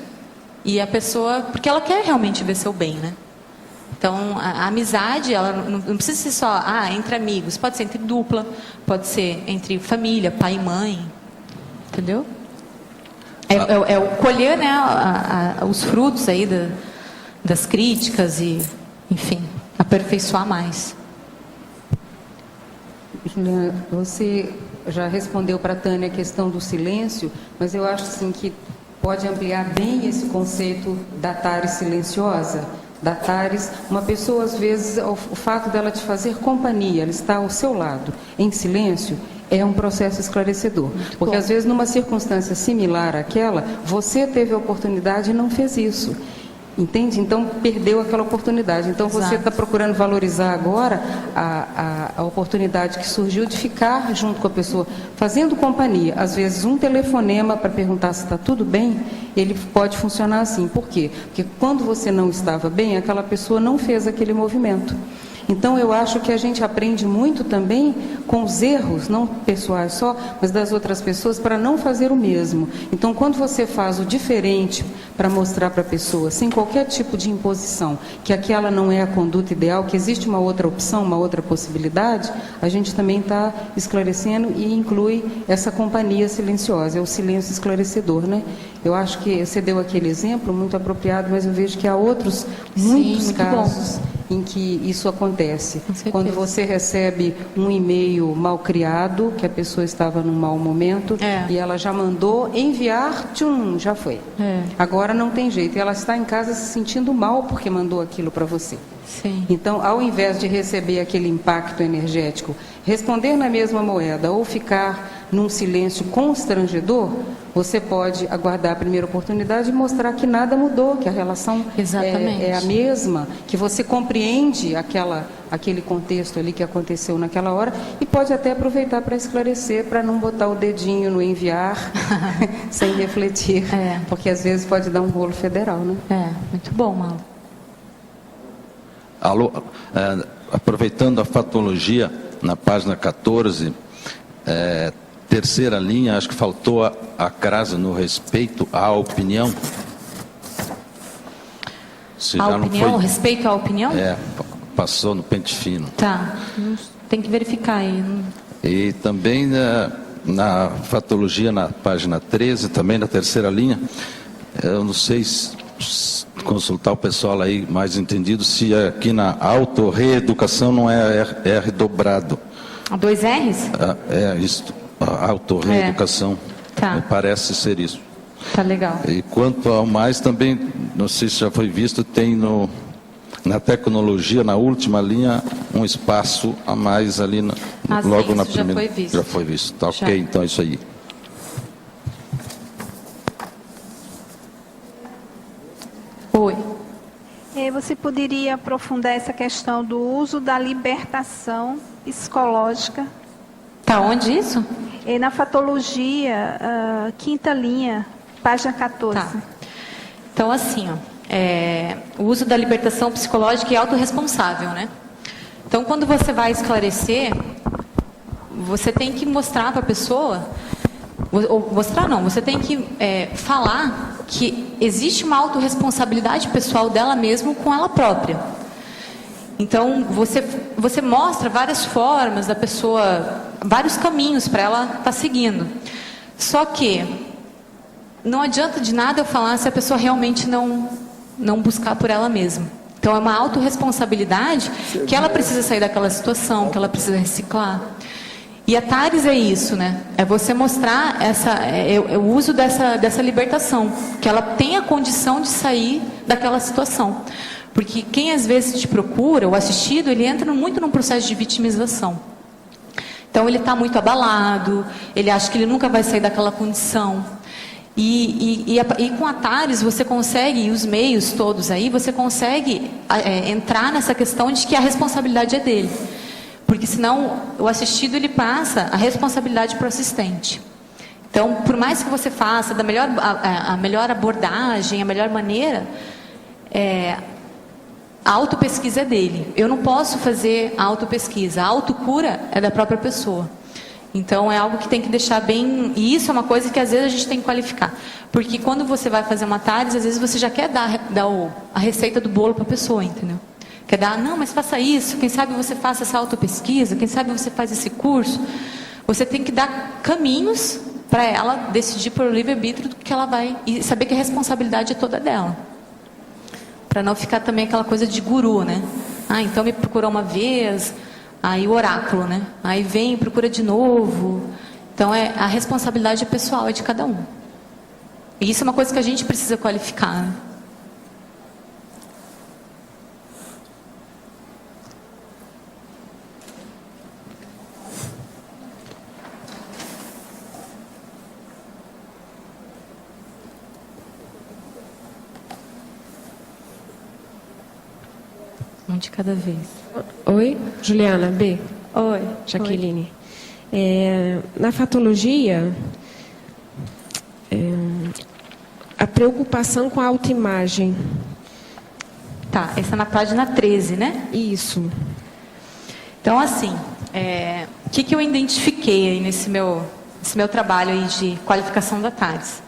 S3: E a pessoa, porque ela quer realmente ver seu bem, né? Então, a amizade, ela não precisa ser só entre amigos, pode ser entre dupla, pode ser entre família, pai e mãe, entendeu? É o colher, né, os frutos aí das críticas e, enfim, aperfeiçoar mais.
S8: Juliana, você já respondeu para a Tânia a questão do silêncio, mas eu acho assim, que pode ampliar bem esse conceito da TARES silenciosa. Da TARES, uma pessoa, às vezes, o fato dela te fazer companhia, ela está ao seu lado, em silêncio, é um processo esclarecedor. Porque, às vezes, numa circunstância similar àquela, você teve a oportunidade e não fez isso. Entende? Então, perdeu aquela oportunidade. Então, você está procurando valorizar agora a oportunidade que surgiu de ficar junto com a pessoa, fazendo companhia. Às vezes, um telefonema para perguntar se está tudo bem, ele pode funcionar assim. Por quê? Porque quando você não estava bem, aquela pessoa não fez aquele movimento. Então, eu acho que a gente aprende muito também com os erros, não pessoais só, mas das outras pessoas, para não fazer o mesmo. Então, quando você faz o diferente para mostrar para a pessoa, sem qualquer tipo de imposição, que aquela não é a conduta ideal, que existe uma outra opção, uma outra possibilidade, a gente também está esclarecendo e inclui essa companhia silenciosa, é o silêncio esclarecedor, né? Eu acho que você deu aquele exemplo muito apropriado, mas eu vejo que há outros, muitos casos em que isso acontece. Quando você recebe um e-mail mal criado, que a pessoa estava num mau momento, e ela já mandou enviar, já foi. Agora não tem jeito, e ela está em casa se sentindo mal porque mandou aquilo para você.
S3: Sim.
S8: Então, ao invés de receber aquele impacto energético, responder na mesma moeda ou ficar num silêncio constrangedor, você pode aguardar a primeira oportunidade e mostrar que nada mudou, que a relação é a mesma, que você compreende aquele contexto ali que aconteceu naquela hora e pode até aproveitar para esclarecer, para não botar o dedinho no enviar sem refletir, porque às vezes pode dar um rolo federal, né?
S3: Muito bom, Mauro.
S16: Alô, aproveitando a fatologia, na página 14, terceira linha, acho que faltou a crase no respeito à opinião.
S3: Respeito à opinião?
S16: Passou no pente fino.
S3: Tá, tem que verificar aí.
S16: E também na fatologia, na página 13, também na terceira linha, eu não sei consultar o pessoal aí mais entendido, se aqui na autorreeducação não é R dobrado.
S3: 2 R's?
S16: Isso, a autorreeducação.
S3: Tá.
S16: Me parece ser isso.
S3: Tá legal.
S16: E quanto ao mais, também, não sei se já foi visto, tem na tecnologia, na última linha, um espaço a mais ali, logo na primeira. Já foi visto. Já foi visto. Tá ok, então é isso aí.
S3: Oi.
S17: Você poderia aprofundar essa questão do uso da libertação psicológica?
S3: Tá onde isso?
S17: Na fatologia, quinta linha, página 14.
S3: Tá. Então, assim, o uso da libertação psicológica é autorresponsável, né? Então, quando você vai esclarecer, você tem que mostrar para a pessoa, você tem que falar que existe uma autorresponsabilidade pessoal dela mesma com ela própria. Então, você mostra várias formas da pessoa, vários caminhos para ela estar seguindo. Só que não adianta de nada eu falar se a pessoa realmente não buscar por ela mesma. Então, é uma autorresponsabilidade que ela precisa sair daquela situação, que ela precisa reciclar. E a TARES é isso, né? É você mostrar o uso dessa libertação, que ela tem a condição de sair daquela situação. Porque quem às vezes te procura, o assistido, ele entra muito num processo de vitimização. Então ele está muito abalado, ele acha que ele nunca vai sair daquela condição. E com a TARES você consegue, e os meios todos aí, você consegue entrar nessa questão de que a responsabilidade é dele. Porque senão o assistido ele passa a responsabilidade para o assistente. Então, por mais que você faça a melhor abordagem, a melhor maneira, a autopesquisa é dele. Eu não posso fazer a autopesquisa. A autocura é da própria pessoa. Então, é algo que tem que deixar bem... E isso é uma coisa que, às vezes, a gente tem que qualificar. Porque quando você vai fazer uma TARES, às vezes você já quer dar a receita do bolo para a pessoa, entendeu? Quer dar, não, mas faça isso, quem sabe você faça essa autopesquisa, quem sabe você faz esse curso. Você tem que dar caminhos para ela decidir por livre-arbítrio do que ela vai... E saber que a responsabilidade é toda dela. Para não ficar também aquela coisa de guru, né? Ah, então me procurou uma vez... Aí o oráculo, né? Aí vem, procura de novo. Então, a responsabilidade pessoal é de cada um. E isso é uma coisa que a gente precisa qualificar, né? Um de cada vez.
S18: Oi, Juliana B.
S3: Oi.
S18: Jaqueline. Na fatologia, a preocupação com a autoimagem.
S3: Tá, essa é na página 13, né?
S18: Isso.
S3: Então, assim, o que eu identifiquei aí nesse meu trabalho aí de qualificação da TARES?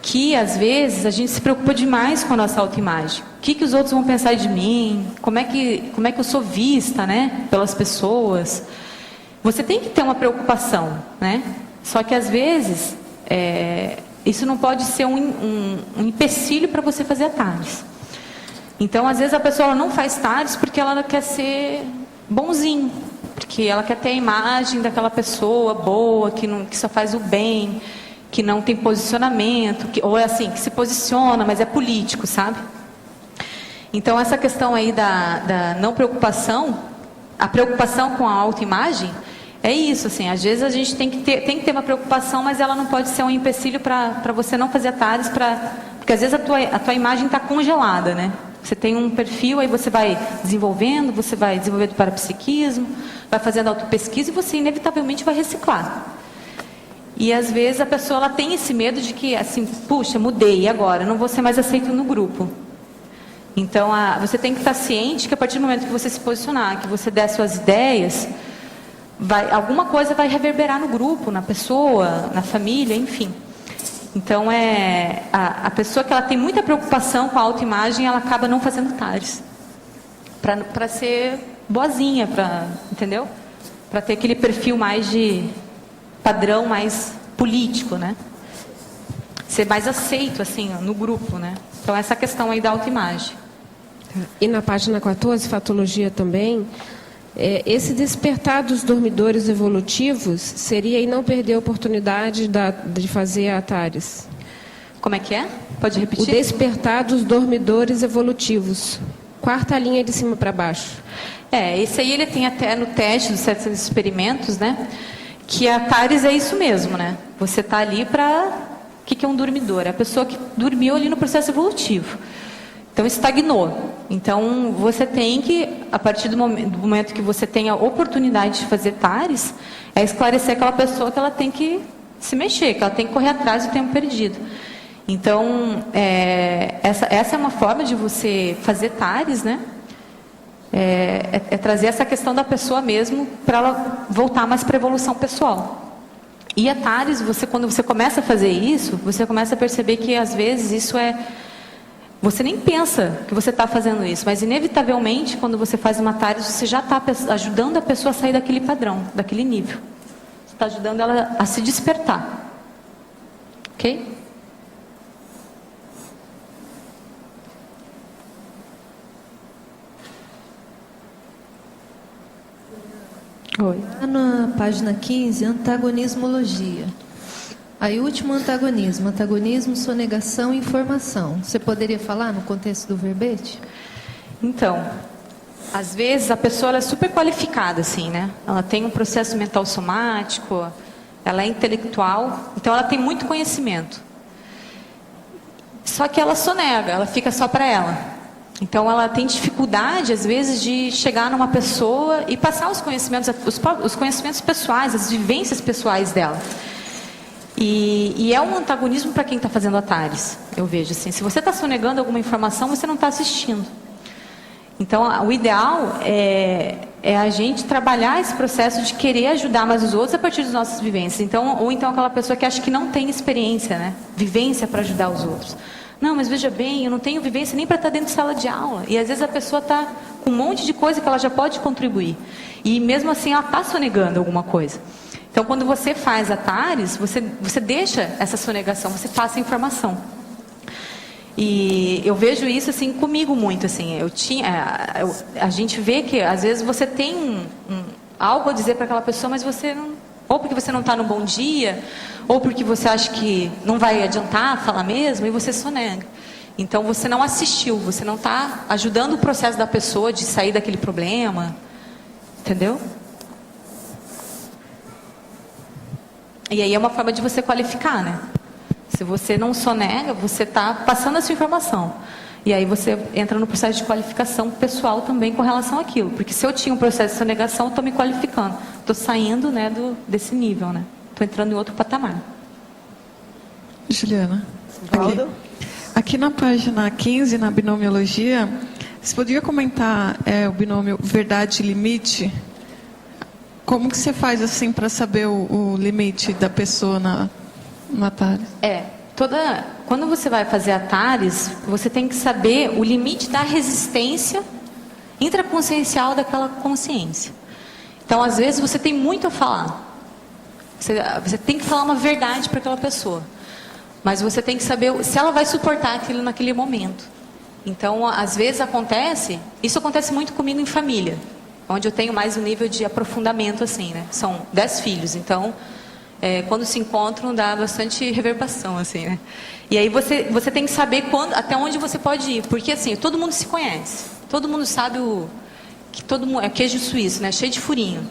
S3: Que, às vezes, a gente se preocupa demais com a nossa autoimagem. O que os outros vão pensar de mim? Como é que eu sou vista, né, pelas pessoas? Você tem que ter uma preocupação, né? Só que, às vezes, isso não pode ser um empecilho para você fazer a TARES. Então, às vezes, a pessoa não faz TARES porque ela quer ser bonzinho. Porque ela quer ter a imagem daquela pessoa boa, que só faz o bem, que não tem posicionamento, ou é assim, que se posiciona, mas é político, sabe? Então, essa questão aí da não preocupação, a preocupação com a autoimagem, é isso, assim, às vezes a gente tem que ter uma preocupação, mas ela não pode ser um empecilho para você não fazer a TARES, porque às vezes a tua imagem está congelada, né? Você tem um perfil, aí você vai desenvolvendo do parapsiquismo, vai fazendo autopesquisa e você inevitavelmente vai reciclar. E às vezes a pessoa ela tem esse medo de que, assim, puxa, mudei, e agora? Não vou ser mais aceito no grupo. Então, você tem que estar ciente que a partir do momento que você se posicionar, que você der suas ideias, alguma coisa vai reverberar no grupo, na pessoa, na família, enfim. Então, a pessoa que ela tem muita preocupação com a autoimagem, ela acaba não fazendo TARES. Para ser boazinha, entendeu? Para ter aquele perfil mais de... padrão mais político, né? Ser mais aceito, assim, no grupo, né? Então, essa questão aí da autoimagem.
S18: E na página 14, fatologia também, esse despertar dos dormidores evolutivos seria e não perder a oportunidade de fazer a TARES.
S3: Como é que é? Pode repetir?
S18: O despertar dos dormidores evolutivos. Quarta linha de cima para baixo.
S3: Esse aí ele tem até no teste dos 700 experimentos, né? Que a TARES é isso mesmo, né? Você está ali para... O que é um dormidor? É a pessoa que dormiu ali no processo evolutivo. Então, estagnou. Então, você tem que, a partir do momento que você tem a oportunidade de fazer TARES, esclarecer aquela pessoa que ela tem que se mexer, que ela tem que correr atrás do tempo perdido. Então, essa é uma forma de você fazer TARES, né? Trazer essa questão da pessoa mesmo para ela voltar mais para a evolução pessoal. E a TARES, quando você começa a fazer isso, você começa a perceber que às vezes isso você nem pensa que você está fazendo isso, mas inevitavelmente quando você faz uma TARES, você já está ajudando a pessoa a sair daquele padrão, daquele nível. Você está ajudando ela a se despertar. Ok?
S14: Oi. Na página 15, antagonismologia. Aí, último antagonismo, sonegação e informação. Você poderia falar no contexto do verbete?
S3: Então, às vezes a pessoa ela é super qualificada, assim, né? Ela tem um processo mental somático, ela é intelectual, então ela tem muito conhecimento. Só que ela sonega, ela fica só para ela. Então, ela tem dificuldade, às vezes, de chegar numa pessoa e passar os conhecimentos pessoais, as vivências pessoais dela. E é um antagonismo para quem está fazendo a TARES, eu vejo assim. Se você está sonegando alguma informação, você não está assistindo. Então, o ideal é é a gente trabalhar esse processo de querer ajudar mais os outros a partir das nossas vivências. Então, ou então aquela pessoa que acha que não tem experiência, né? Vivência para ajudar os outros. Não, mas veja bem, eu não tenho vivência nem para estar dentro de sala de aula. E às vezes a pessoa está com um monte de coisa que ela já pode contribuir. E mesmo assim ela está sonegando alguma coisa. Então, quando você faz a TARES, você deixa essa sonegação, você passa a informação. E eu vejo isso assim comigo muito, assim. A gente vê que às vezes você tem algo a dizer para aquela pessoa, mas você não, ou porque você não está no bom dia, ou porque você acha que não vai adiantar falar mesmo, e você sonega. Então você não assistiu, você não está ajudando o processo da pessoa de sair daquele problema, entendeu? E aí é uma forma de você qualificar, né? Se você não sonega, você está passando a sua informação. E aí você entra no processo de qualificação pessoal também com relação àquilo. Porque se eu tinha um processo de sonegação, eu estou me qualificando. Estou saindo, né, desse nível, né? Estou entrando em outro patamar.
S19: Juliana, aqui na página 15, na binomiologia, você poderia comentar o binômio verdade e limite? Como que você faz assim para saber o limite da pessoa na TARES?
S3: Quando você vai fazer a TARES, você tem que saber o limite da resistência intraconsciencial daquela consciência. Então, às vezes, você tem muito a falar. Você tem que falar uma verdade para aquela pessoa. Mas você tem que saber se ela vai suportar aquilo naquele momento. Então, às vezes isso acontece muito comigo em família, onde eu tenho mais um nível de aprofundamento, assim, né? São 10 filhos, então, quando se encontram, dá bastante reverberação, assim, né? E aí você tem que saber até onde você pode ir, porque, assim, todo mundo se conhece, todo mundo sabe que todo mundo é queijo suíço, né? Cheio de furinho.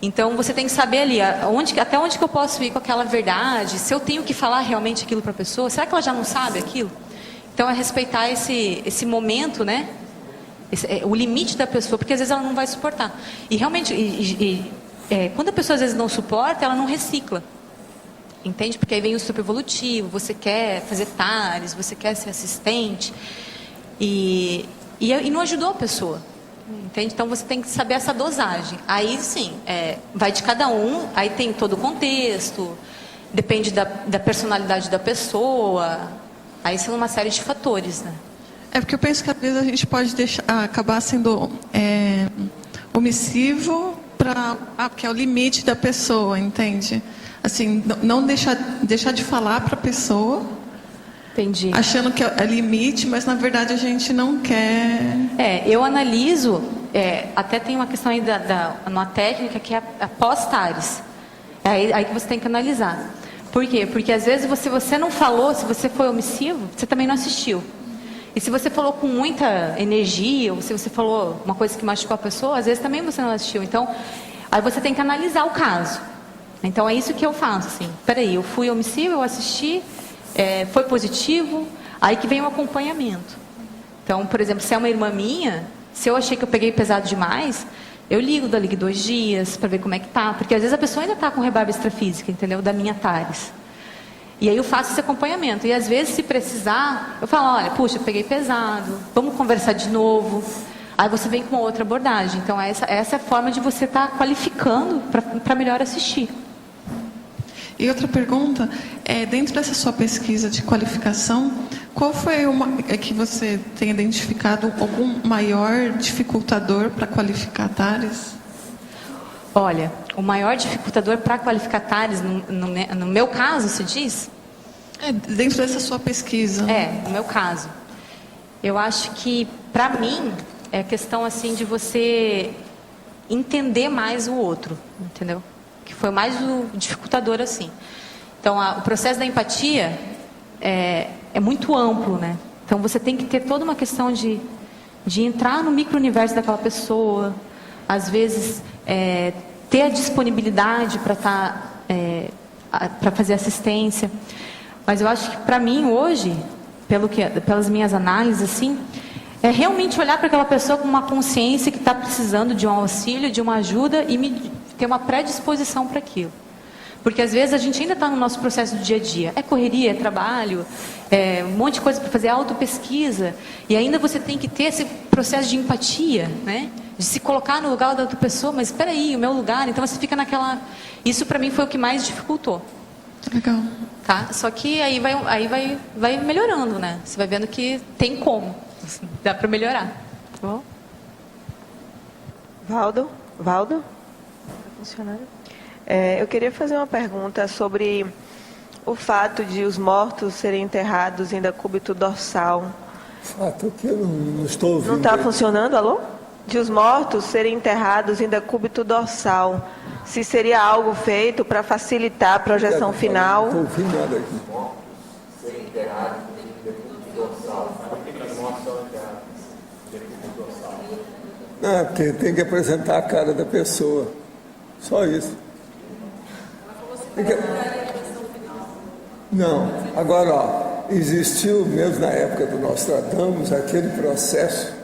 S3: Então, você tem que saber ali, até onde que eu posso ir com aquela verdade, se eu tenho que falar realmente aquilo para a pessoa, será que ela já não sabe aquilo? Então, é respeitar esse momento, né? O limite da pessoa, porque às vezes ela não vai suportar. E realmente, quando a pessoa às vezes não suporta, ela não recicla. Entende? Porque aí vem o superevolutivo, você quer fazer TARES, você quer ser assistente, e não ajudou a pessoa. Entende? Então você tem que saber essa dosagem. Aí sim, vai de cada um, aí tem todo o contexto, depende da personalidade da pessoa, aí são uma série de fatores, né?
S19: Porque eu penso que às vezes a gente pode acabar sendo omissivo porque é o limite da pessoa, entende? Assim, não deixar de falar para a pessoa.
S3: Entendi.
S19: Achando que é limite, mas na verdade a gente não quer.
S3: Eu analiso, até tem uma questão aí numa técnica que é a pós-TARES. Aí que você tem que analisar. Por quê? Porque às vezes se você não falou, se você foi omissivo, você também não assistiu. E se você falou com muita energia, ou se você falou uma coisa que machucou a pessoa, às vezes também você não assistiu. Então, aí você tem que analisar o caso. Então, é isso que eu faço, assim. Peraí, eu fui omissivo, eu assisti, foi positivo, aí que vem o acompanhamento. Então, por exemplo, se é uma irmã minha, se eu achei que eu peguei pesado demais, eu ligo 2 dias para ver como é que tá. Porque às vezes a pessoa ainda está com rebarba extrafísica, entendeu? Da minha TARES. E aí eu faço esse acompanhamento. E às vezes, se precisar, eu falo, olha, puxa, eu peguei pesado, vamos conversar de novo. Aí você vem com uma outra abordagem. Então, essa é a forma de você estar qualificando para melhor assistir.
S19: E outra pergunta, dentro dessa sua pesquisa de qualificação, qual foi que você tem identificado algum maior dificultador para qualificar TARES?
S3: Olha, o maior dificultador para qualificar TARES, no meu caso, se diz?
S19: Dentro dessa sua pesquisa.
S3: No meu caso. Eu acho que, para mim, é questão assim de você entender mais o outro, entendeu? Que foi mais o dificultador, assim. Então, o processo da empatia é muito amplo, né? Então, você tem que ter toda uma questão de entrar no micro-universo daquela pessoa, às vezes ter a disponibilidade para para fazer assistência. Mas eu acho que, para mim, hoje, pelas minhas análises, assim, é realmente olhar para aquela pessoa com uma consciência que está precisando de um auxílio, de uma ajuda e ter uma predisposição para aquilo. Porque às vezes a gente ainda está no nosso processo do dia a dia. É correria, é trabalho, um monte de coisa para fazer, autopesquisa. E ainda você tem que ter esse processo de empatia, né? de se colocar no lugar da outra pessoa, mas espera aí, o meu lugar, então você fica naquela... Isso para mim foi o que mais dificultou.
S19: Legal.
S3: Tá? Só que aí vai melhorando, né? Você vai vendo que tem como, assim, dá para melhorar. Tá bom?
S20: Valdo? Funcionário? Eu queria fazer uma pergunta sobre o fato de os mortos serem enterrados em decúbito dorsal.
S2: Fato que eu não estou ouvindo.
S20: Não está funcionando, alô? De os mortos serem enterrados em decúbito dorsal. Se seria algo feito para facilitar a projeção final.
S2: Não estou ouvindo nada aqui.
S21: Serem enterrados em decúbito dorsal.
S2: Não, porque tem que apresentar a cara da pessoa. Só isso. Não, agora, ó, existiu mesmo na época do Nostradamus aquele processo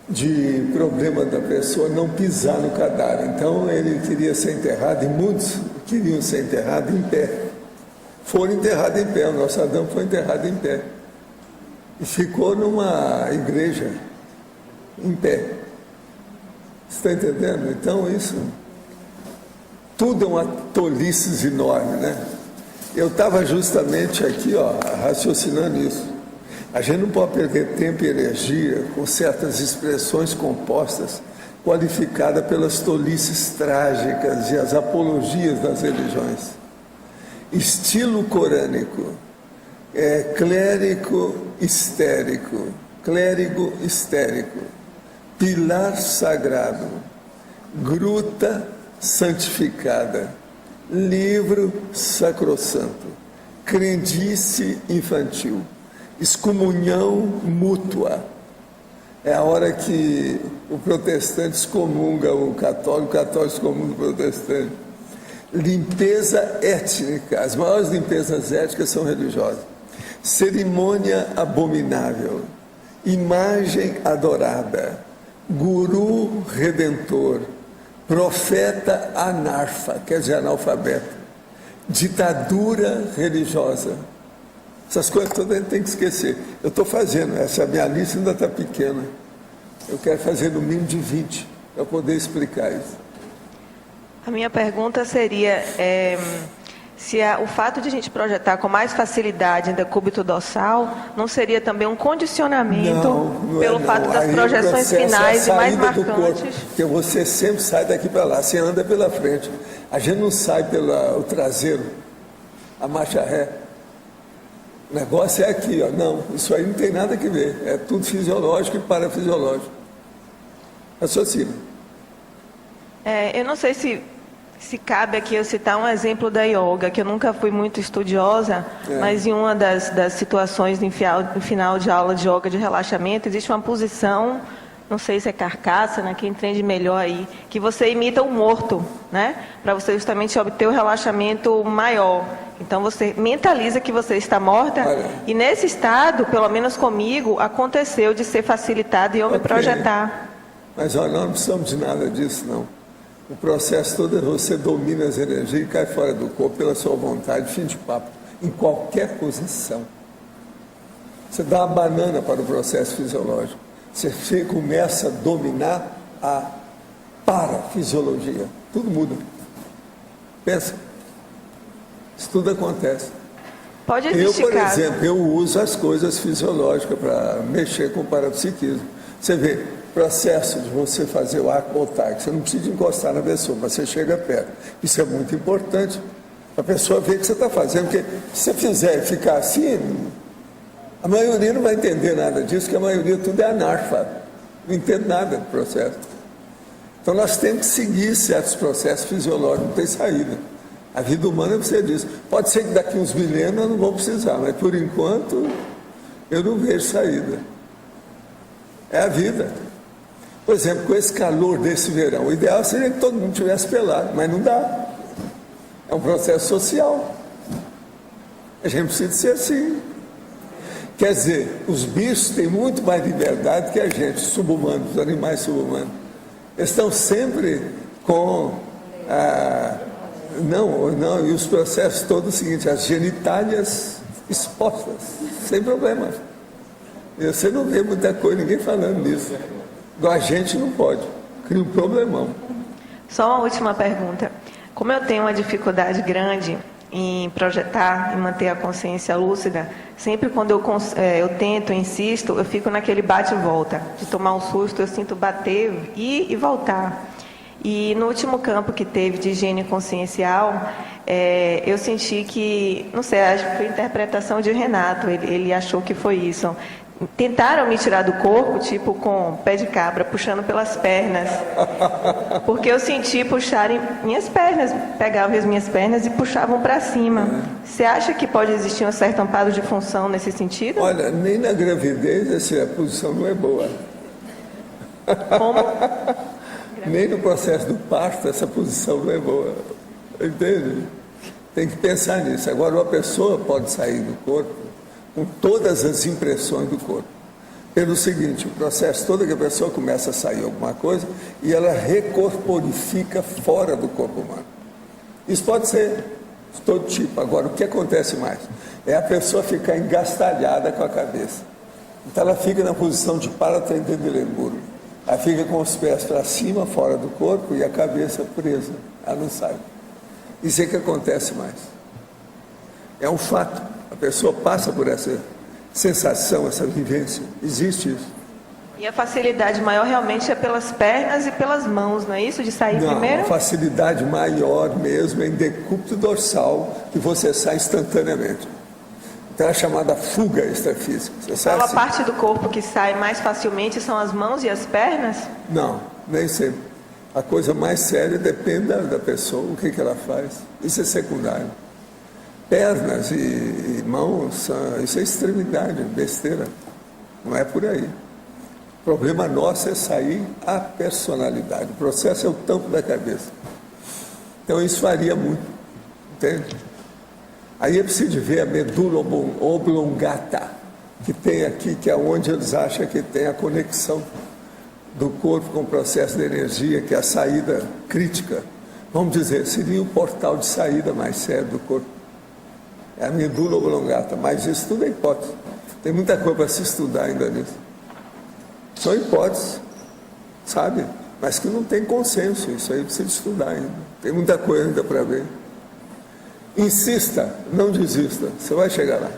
S2: de problema da pessoa não pisar no cadáver. Então ele queria ser enterrado, e muitos queriam ser enterrados em pé. Foram enterrados em pé, o Nostradamus foi enterrado em pé. E ficou numa igreja em pé. Você está entendendo? Então isso, tudo é uma tolice enorme, né? Eu estava justamente aqui, ó, raciocinando isso. A gente não pode perder tempo e energia com certas expressões compostas, qualificadas pelas tolices trágicas e as apologias das religiões. Estilo corânico, clérigo histérico, pilar sagrado, gruta santificada, livro sacrossanto, crendice infantil, excomunhão mútua. É a hora que o protestante excomunga o católico excomunga o protestante. Limpeza étnica, as maiores limpezas étnicas são religiosas. Cerimônia abominável, imagem adorada, guru redentor, profeta anarfa, quer dizer, analfabeto, ditadura religiosa. Essas coisas todas a gente tem que esquecer. Eu estou fazendo, essa minha lista ainda está pequena. Eu quero fazer no mínimo de 20 para poder explicar isso.
S20: A minha pergunta seria se o fato de a gente projetar com mais facilidade em decúbito dorsal não seria também um condicionamento pelo fato das projeções finais e mais marcantes?
S2: Porque você sempre sai daqui para lá, você anda pela frente. A gente não sai pelo traseiro, a marcha ré. O negócio é aqui, ó. Não, isso aí não tem nada a ver. É tudo fisiológico e parafisiológico. Raciocínio.
S20: Eu não sei se cabe aqui eu citar um exemplo da yoga, que eu nunca fui muito estudiosa, mas em uma das situações em final de aula de yoga de relaxamento, existe uma posição, não sei se é carcaça, né, quem entende melhor aí, que você imita o morto, né, para você justamente obter o relaxamento maior. Então você mentaliza que você está morta, e nesse estado, pelo menos comigo, aconteceu de ser facilitado e eu me projetar.
S2: Mas olha, nós não precisamos de nada disso, não. O processo todo é você domina as energias e cai fora do corpo pela sua vontade, fim de papo, em qualquer posição. Você dá uma banana para o processo fisiológico. Você começa a dominar a parafisiologia. Tudo muda. Pensa. Isso tudo acontece.
S20: Pode existir
S2: por exemplo, eu uso as coisas fisiológicas para mexer com o parapsiquismo. Você vê, processo de você fazer o arco voltaico, você não precisa encostar na pessoa, mas você chega perto. Isso é muito importante para a pessoa ver o que você está fazendo, porque se você fizer ficar assim, a maioria não vai entender nada disso, porque a maioria tudo é anarfa, não entende nada do processo. Então nós temos que seguir certos processos fisiológicos, não tem saída. A vida humana precisa disso. Pode ser que daqui uns milênios nós não vamos precisar, mas por enquanto eu não vejo saída. É a vida. Por exemplo, com esse calor desse verão, o ideal seria que todo mundo tivesse pelado, mas não dá. É um processo social. A gente precisa ser assim. Quer dizer, os bichos têm muito mais liberdade que a gente, subhumanos, os animais subhumanos. Eles estão sempre com e os processos todos o seguinte, as genitálias expostas, sem problema. Você não vê muita coisa, ninguém falando nisso. Igual a gente não pode. cria um problemão.
S20: Só uma última pergunta. Como eu tenho uma dificuldade grande em projetar e manter a consciência lúcida, sempre quando eu tento, insisto, eu fico naquele bate e volta. De tomar um susto, eu sinto bater e voltar. E no último campo que teve de higiene consciencial, eu senti que, não sei, acho que foi interpretação de Renato, ele achou que foi isso. Tentaram me tirar do corpo, tipo com pé de cabra, puxando pelas pernas. Porque eu senti puxarem minhas pernas, pegavam as minhas pernas e puxavam para cima. Você acha que pode existir um certo amparo de função nesse sentido?
S2: Olha, nem na gravidez a posição não é boa.
S20: Como?
S2: Nem no processo do parto essa posição não é boa. Entende? Tem que pensar nisso. Agora, uma pessoa pode sair do corpo com todas as impressões do corpo. Pelo seguinte, o processo todo que a pessoa começa a sair alguma coisa e ela recorporifica fora do corpo humano. Isso pode ser de todo tipo. Agora, o que acontece mais? É a pessoa ficar engastalhada com a cabeça. Então, ela fica na posição de paratendendelemburo. Ela fica com os pés para cima, fora do corpo, e a cabeça presa. Ela não sai. Isso é que acontece mais. É um fato. A pessoa passa por essa sensação, essa vivência. Existe isso.
S20: E a facilidade maior realmente é pelas pernas e pelas mãos, não é isso? De sair primeiro?
S2: A facilidade maior mesmo é em decúbito dorsal, que você sai instantaneamente. Então é a chamada fuga extrafísica. Você sabe
S20: Qual a
S2: assim?
S20: parte do corpo que sai mais facilmente são as mãos e as pernas?
S2: Não, nem sempre. A coisa mais séria depende da pessoa, o que ela faz. Isso é secundário. Pernas e mãos, isso é extremidade, besteira. Não é por aí. O problema nosso é sair a personalidade. O processo é o tampo da cabeça. Então isso varia muito, entende? Aí é preciso ver a medula oblongata, que tem aqui, que é onde eles acham que tem a conexão do corpo com o processo de energia, que é a saída crítica. Vamos dizer, seria o portal de saída mais sério do corpo. É a medula oblongata, mas isso tudo é hipótese. Tem muita coisa para se estudar ainda nisso. São hipóteses, sabe? Mas que não tem consenso, isso aí precisa estudar ainda. Tem muita coisa ainda para ver. Insista, não desista, você vai chegar lá.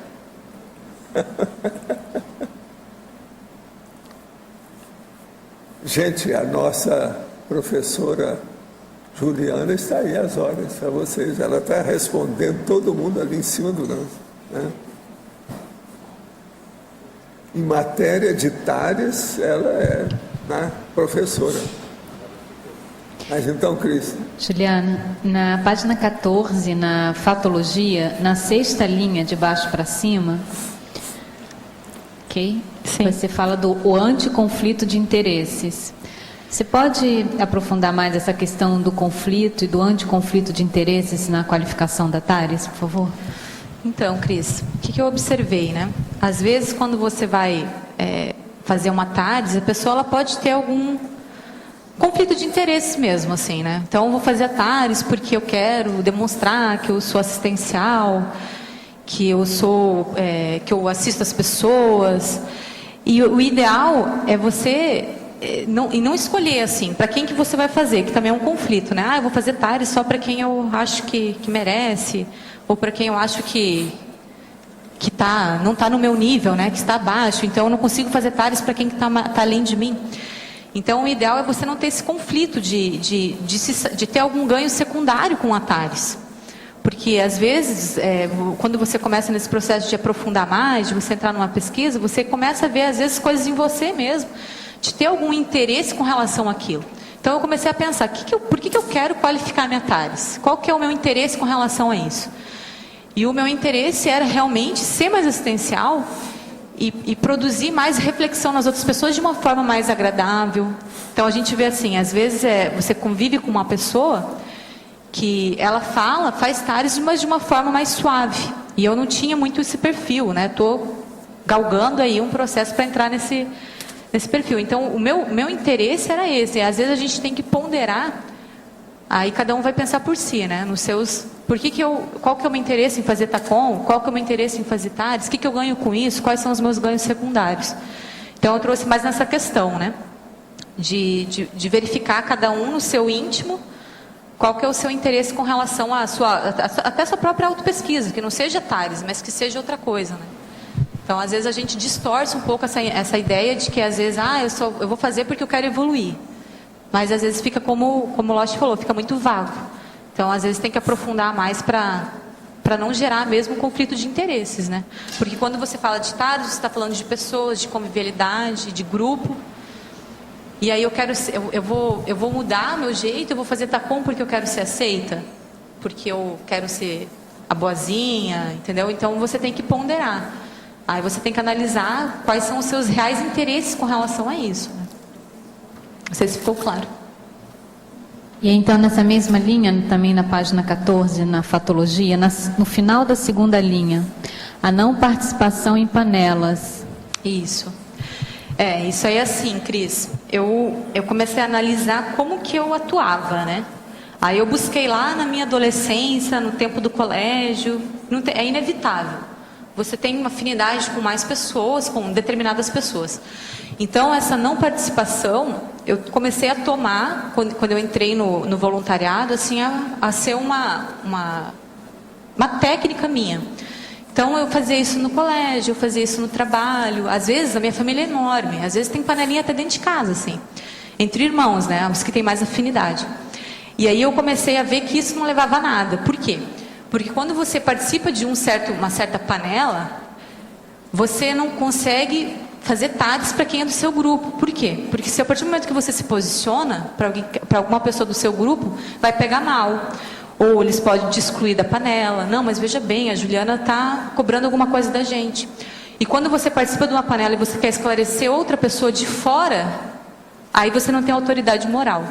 S2: Gente, a nossa professora Juliana está aí às ordens para vocês. Ela está respondendo todo mundo ali em cima do lance. Né? Em matéria de Tales, ela é professora. Mas então, Cris.
S1: Juliana, na página 14, na fatologia, na 6ª linha de baixo para cima, ok? Sim. Você fala do anticonflito de interesses. Você pode aprofundar mais essa questão do conflito e do anticonflito de interesses na qualificação da TARES, por favor?
S3: Então, Cris, o que eu observei, né? Às vezes, quando você vai fazer uma TARES, a pessoa ela pode ter algum conflito de interesses mesmo, assim, né? Então, eu vou fazer a TARES porque eu quero demonstrar que eu sou assistencial, que eu sou, que eu assisto as pessoas. E o ideal é você não escolher assim, para quem que você vai fazer, que também é um conflito, né? Eu vou fazer TARES só para quem eu acho que merece, ou para quem eu acho que não está no meu nível, né? Que está abaixo, então eu não consigo fazer TARES para quem está além de mim. Então, o ideal é você não ter esse conflito de ter algum ganho secundário com a TARES. Porque, às vezes, quando você começa nesse processo de aprofundar mais, de você entrar numa pesquisa, você começa a ver, às vezes, coisas em você mesmo, de ter algum interesse com relação àquilo. Então, eu comecei a pensar, por que eu quero qualificar minha TARES? Qual que é o meu interesse com relação a isso? E o meu interesse era realmente ser mais assistencial e produzir mais reflexão nas outras pessoas de uma forma mais agradável. Então, a gente vê assim, às vezes você convive com uma pessoa que ela faz TARES, mas de uma forma mais suave. E eu não tinha muito esse perfil, né? Estou galgando aí um processo para entrar nesse perfil. Então, o meu interesse era esse. Às vezes a gente tem que ponderar, aí cada um vai pensar por si, né? Nos seus... qual que é o meu interesse em fazer TACOM? Qual que é o meu interesse em fazer TARES? O que eu ganho com isso? Quais são os meus ganhos secundários? Então, eu trouxe mais nessa questão, né? de verificar cada um no seu íntimo qual que é o seu interesse com relação até a sua própria autopesquisa, que não seja TARES, mas que seja outra coisa, né? Então, às vezes, a gente distorce um pouco essa ideia de que, às vezes, eu vou fazer porque eu quero evoluir. Mas, às vezes, fica como o Lost falou, fica muito vago. Então, às vezes, tem que aprofundar mais para não gerar mesmo conflito de interesses, né? Porque quando você fala de TARES, você está falando de pessoas, de convivialidade, de grupo. E aí eu vou mudar meu jeito, eu vou fazer TACOM porque eu quero ser aceita, porque eu quero ser a boazinha, entendeu? Então, você tem que ponderar. Aí você tem que analisar quais são os seus reais interesses com relação a isso. Né? Não sei se ficou claro.
S1: E então, nessa mesma linha, também na página 14, na fatologia, no final da segunda linha, a não participação em panelas.
S3: Isso. Isso aí é assim, Cris. Eu comecei a analisar como que eu atuava, né? Aí eu busquei lá na minha adolescência, no tempo do colégio. É inevitável. Você tem uma afinidade com mais pessoas, com determinadas pessoas. Então, essa não participação, eu comecei a tomar, quando eu entrei no voluntariado, assim, a ser uma técnica minha. Então, eu fazia isso no colégio, eu fazia isso no trabalho. Às vezes, a minha família é enorme. Às vezes, tem panelinha até dentro de casa, assim. Entre irmãos, né? Os que têm mais afinidade. E aí, eu comecei a ver que isso não levava a nada. Por quê? Porque quando você participa de uma certa panela, você não consegue fazer TARES para quem é do seu grupo. Por quê? Porque se a partir do momento que você se posiciona para alguma pessoa do seu grupo, vai pegar mal. Ou eles podem te excluir da panela. Não, mas veja bem, a Juliana está cobrando alguma coisa da gente. E quando você participa de uma panela e você quer esclarecer outra pessoa de fora, aí você não tem autoridade moral.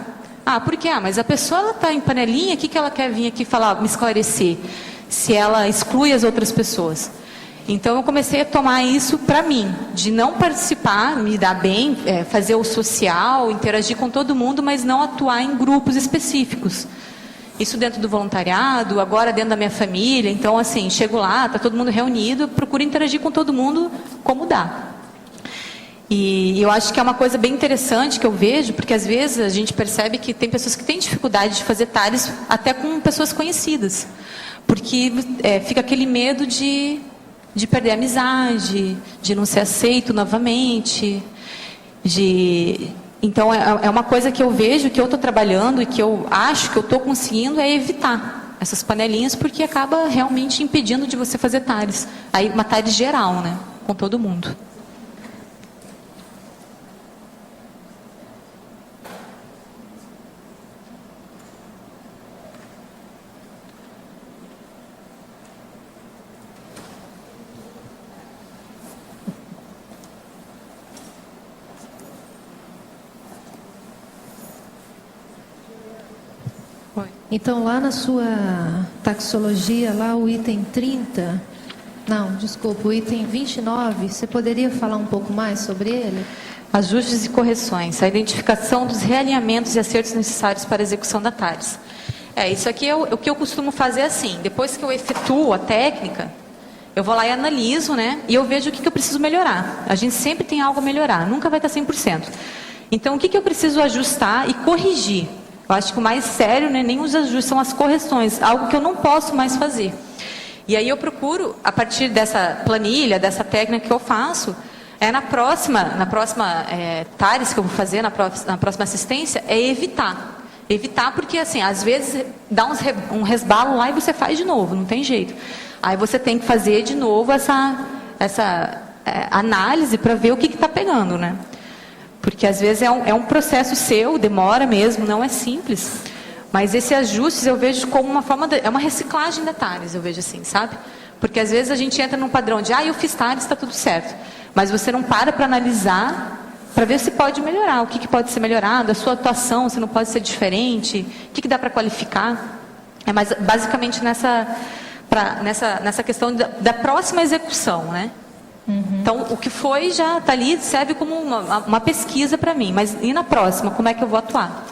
S3: Por quê? Mas a pessoa está em panelinha, o que ela quer vir aqui falar, me esclarecer? Se ela exclui as outras pessoas. Então, eu comecei a tomar isso para mim, de não participar, me dar bem, fazer o social, interagir com todo mundo, mas não atuar em grupos específicos. Isso dentro do voluntariado, agora dentro da minha família. Então, assim, chego lá, está todo mundo reunido, procuro interagir com todo mundo como dá. E eu acho que é uma coisa bem interessante que eu vejo, porque às vezes a gente percebe que tem pessoas que têm dificuldade de fazer TARES até com pessoas conhecidas. Porque fica aquele medo de perder a amizade, de não ser aceito novamente. Então, é uma coisa que eu vejo, que eu estou trabalhando e que eu acho que eu estou conseguindo é evitar essas panelinhas, porque acaba realmente impedindo de você fazer TARES. Aí, uma TARES geral, né? Com todo mundo.
S14: Então, lá na sua taxologia, lá o item 30, o item 29, você poderia falar um pouco mais sobre ele?
S3: Ajustes e correções, a identificação dos realinhamentos e acertos necessários para a execução da TARES. Isso aqui é o que eu costumo fazer assim, depois que eu efetuo a técnica, eu vou lá e analiso, né? E eu vejo o que eu preciso melhorar. A gente sempre tem algo a melhorar, nunca vai estar 100%. Então, o que eu preciso ajustar e corrigir? Eu acho que o mais sério, né, nem os ajustes, são as correções, algo que eu não posso mais fazer. E aí eu procuro, a partir dessa planilha, dessa técnica que eu faço, na próxima TARES que eu vou fazer, na próxima assistência, evitar. Evitar porque, assim, às vezes dá um resbalo lá e você faz de novo, não tem jeito. Aí você tem que fazer de novo essa análise para ver o que está pegando, né? Porque às vezes é um processo seu, demora mesmo, não é simples. Mas esses ajustes eu vejo como uma forma é uma reciclagem da TARES, eu vejo assim, sabe? Porque às vezes a gente entra num padrão de, eu fiz TARES, está tudo certo. Mas você não para analisar, para ver se pode melhorar, o que pode ser melhorado, a sua atuação, se não pode ser diferente, o que dá para qualificar. É mais basicamente nessa questão da próxima execução, né? Então, o que foi já está ali, serve como uma pesquisa para mim. Mas e na próxima, como é que eu vou atuar?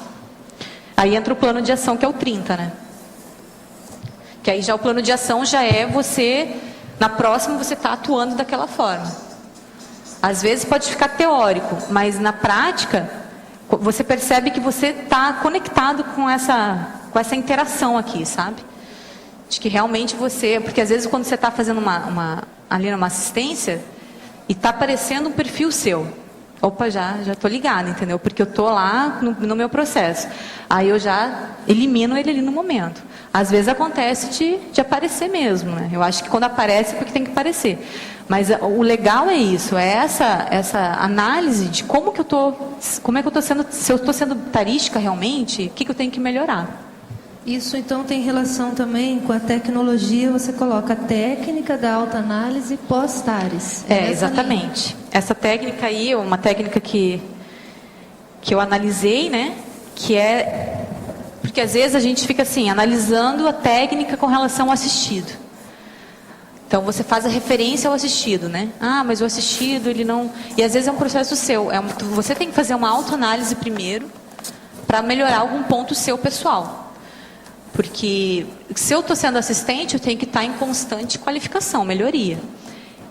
S3: Aí entra o plano de ação, que é o 30, né? Que aí já o plano de ação já é você, na próxima você está atuando daquela forma. Às vezes pode ficar teórico, mas na prática você percebe que você está conectado com essa interação aqui, sabe? De que realmente você... Porque às vezes quando você está fazendo ali numa assistência e está aparecendo um perfil seu. Opa, já estou ligada, entendeu? Porque eu estou lá no meu processo. Aí eu já elimino ele ali no momento. Às vezes acontece de aparecer mesmo, né? Eu acho que quando aparece é porque tem que aparecer. Mas o legal é isso, é essa análise de como é que eu estou sendo, se eu estou sendo tarística realmente, o que eu tenho que melhorar.
S14: Isso então tem relação também com a tecnologia, você coloca a técnica da autoanálise pós-TARES.
S3: Exatamente.
S14: Linha.
S3: Essa técnica aí é uma técnica que eu analisei, né? Que é... Porque às vezes a gente fica assim, analisando a técnica com relação ao assistido. Então você faz a referência ao assistido, né? Ah, mas o assistido, ele não... E às vezes é um processo seu. Você tem que fazer uma autoanálise primeiro para melhorar algum ponto seu pessoal. Porque se eu estou sendo assistente, eu tenho que estar em constante qualificação, melhoria.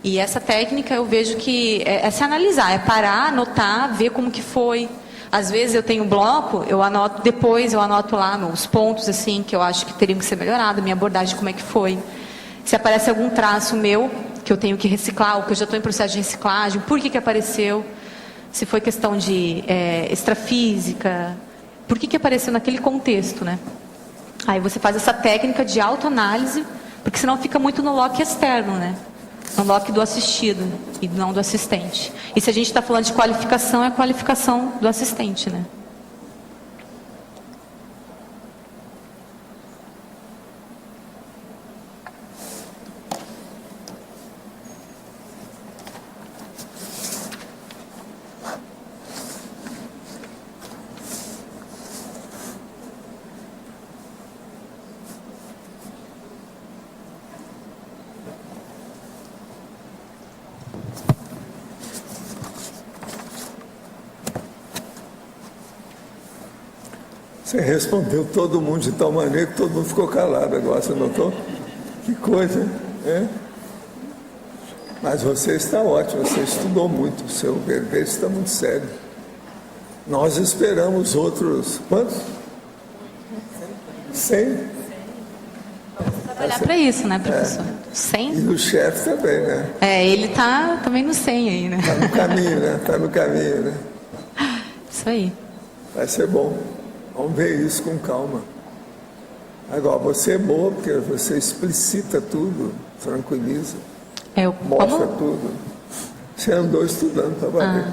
S3: E essa técnica eu vejo que é se analisar, é parar, anotar, ver como que foi. Às vezes eu tenho um bloco, eu anoto depois, eu anoto lá os pontos assim que eu acho que teriam que ser melhorados, minha abordagem como é que foi. Se aparece algum traço meu que eu tenho que reciclar, ou que eu já estou em processo de reciclagem, por que apareceu? Se foi questão de extrafísica, por que apareceu naquele contexto, né? Aí você faz essa técnica de autoanálise, porque senão fica muito no lock externo, né? No lock do assistido e não do assistente. E se a gente está falando de qualificação, é a qualificação do assistente, né?
S2: Você respondeu todo mundo de tal maneira que todo mundo ficou calado agora, você notou? Que coisa, hein? Mas você está ótimo, você estudou muito, o seu verbete está muito sério. Nós esperamos outros, quantos? 100?
S3: Trabalhar para isso, né, professor? 100?
S2: E o chefe também, né?
S3: Ele está também no 100 aí, né?
S2: Está no caminho, né? Está no caminho, né?
S3: Isso aí.
S2: Vai ser bom. Vamos ver isso com calma. Agora, você é boa porque você explicita tudo, tranquiliza, mostra tudo. Você andou estudando para valer.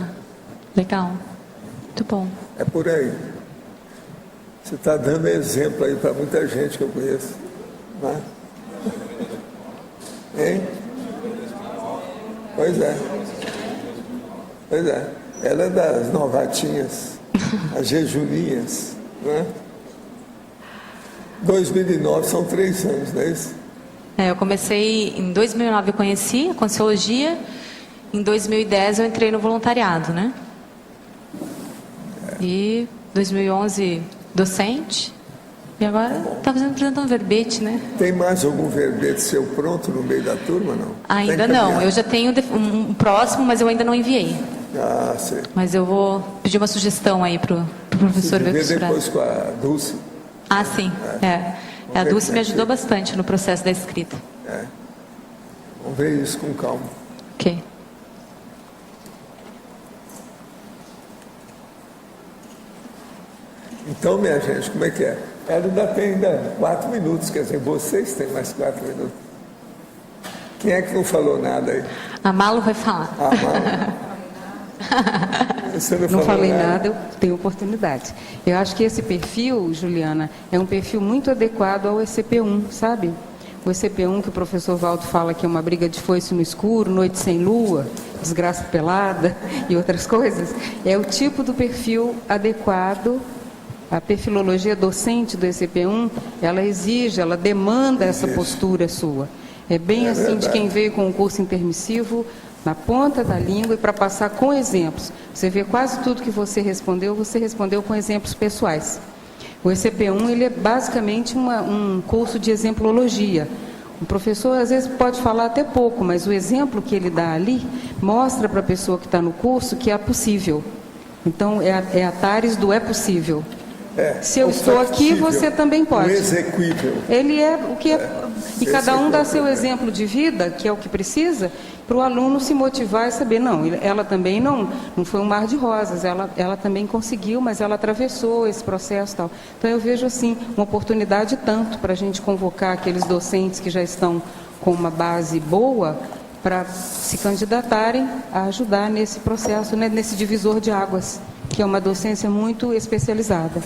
S3: Legal. Muito bom.
S2: É por aí. Você está dando exemplo aí para muita gente que eu conheço. Né? Hein? Pois é. Pois é. Ela é das novatinhas, as jejuninhas. Né? 2009 são 3 anos, não é isso?
S3: Eu comecei em 2009, eu conheci a Consciologia. Em 2010 eu entrei no voluntariado, né? E 2011 docente. E agora está apresentando verbete, né?
S2: Tem mais algum verbete seu pronto no meio da turma, não?
S3: Ainda não. Eu já tenho um próximo, mas eu ainda não enviei.
S2: Ah, sei.
S3: Mas eu vou pedir uma sugestão aí para o professor ver
S2: depois com a Dulce.
S3: Ah, sim. A Dulce me ajudou bastante no processo da escrita.
S2: Vamos ver isso com calma.
S3: Ok.
S2: Então, minha gente, como é que é? Ela ainda tem 4 minutos, quer dizer, vocês têm mais 4 minutos. Quem é que não falou nada aí?
S3: A Malu vai falar.
S2: A Malu. Você
S8: não falei nada, eu tenho oportunidade. Eu acho que esse perfil, Juliana, é um perfil muito adequado ao ECP1, sabe? O ECP1 que o professor Valdo fala que é uma briga de foice no escuro, noite sem lua, desgraça pelada e outras coisas, é o tipo do perfil adequado. A perfilologia docente do ECP1, ela exige, ela demanda essa postura sua. É bem assim verdade. De quem veio com um curso intermissivo na ponta da língua e para passar com exemplos. Você vê quase tudo que você respondeu com exemplos pessoais. O ECP1 ele é basicamente um curso de exemplologia. O professor às vezes pode falar até pouco, mas o exemplo que ele dá ali mostra para a pessoa que está no curso que é possível. Então, é a TARES do é possível. Se eu
S2: o
S8: estou aqui,
S2: factível,
S8: você também pode.
S2: O exequível.
S8: Ele é o que é. E cada um dá seu
S2: exemplo.
S8: exemplo de vida, que é o que precisa, para o aluno se motivar e saber, não, ela também não foi um mar de rosas, ela também conseguiu, mas ela atravessou esse processo e tal. Então eu vejo assim, uma oportunidade tanto para a gente convocar aqueles docentes que já estão com uma base boa, para se candidatarem a ajudar nesse processo, né, nesse divisor de águas, que é uma docência muito especializada.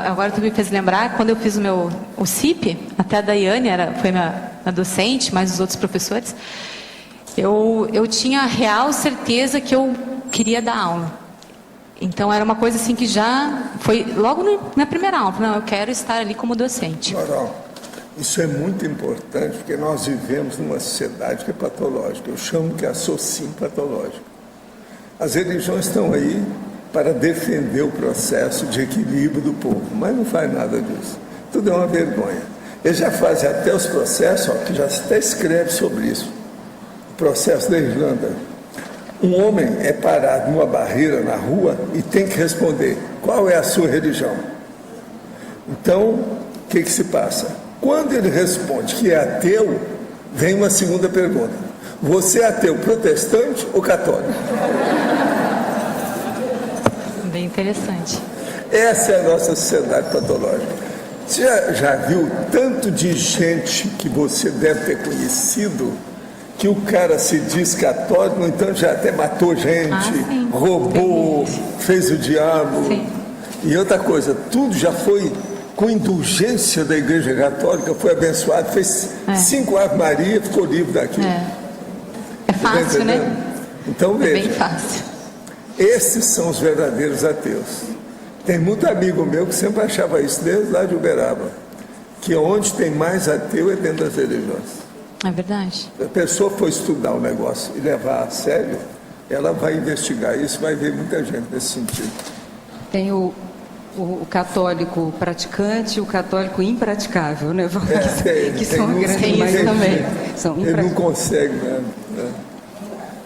S3: Agora tu me fez lembrar, quando eu fiz o CIP, até a Daiane foi minha docente, mais os outros professores, eu tinha a real certeza que eu queria dar aula. Então era uma coisa assim que já foi logo na primeira aula, não, eu quero estar ali como docente.
S2: Isso é muito importante, porque nós vivemos numa sociedade que é patológica. Eu chamo que é a socin patológica. As religiões estão aí para defender o processo de equilíbrio do povo, mas não faz nada disso. Tudo é uma vergonha. Eles já fazem até os processos, que já até escreve sobre isso. O processo da Irlanda. Um homem é parado numa barreira na rua e tem que responder: qual é a sua religião? Então, o que se passa? Quando ele responde que é ateu, vem uma segunda pergunta: você é ateu protestante ou católico?
S3: Bem interessante.
S2: Essa é a nossa sociedade patológica. Você já viu tanto de gente que você deve ter conhecido, que o cara se diz católico, no entanto já até matou gente, roubou, fez o diabo. Sim. E outra coisa, tudo já foi com indulgência da Igreja Católica, foi abençoado, fez 5 Ave Maria, ficou livre daquilo.
S3: É fácil, né?
S2: Então veja.
S3: É bem fácil.
S2: Esses são os verdadeiros ateus. Tem muito amigo meu que sempre achava isso, desde lá de Uberaba, que onde tem mais ateu é dentro das religiões.
S3: É verdade.
S2: Se a pessoa for estudar o negócio e levar a sério, ela vai investigar isso, vai ver muita gente nesse sentido.
S8: Tem o católico praticante e o católico impraticável, né? Que são a grande maioria também.
S2: Ele não consegue, né?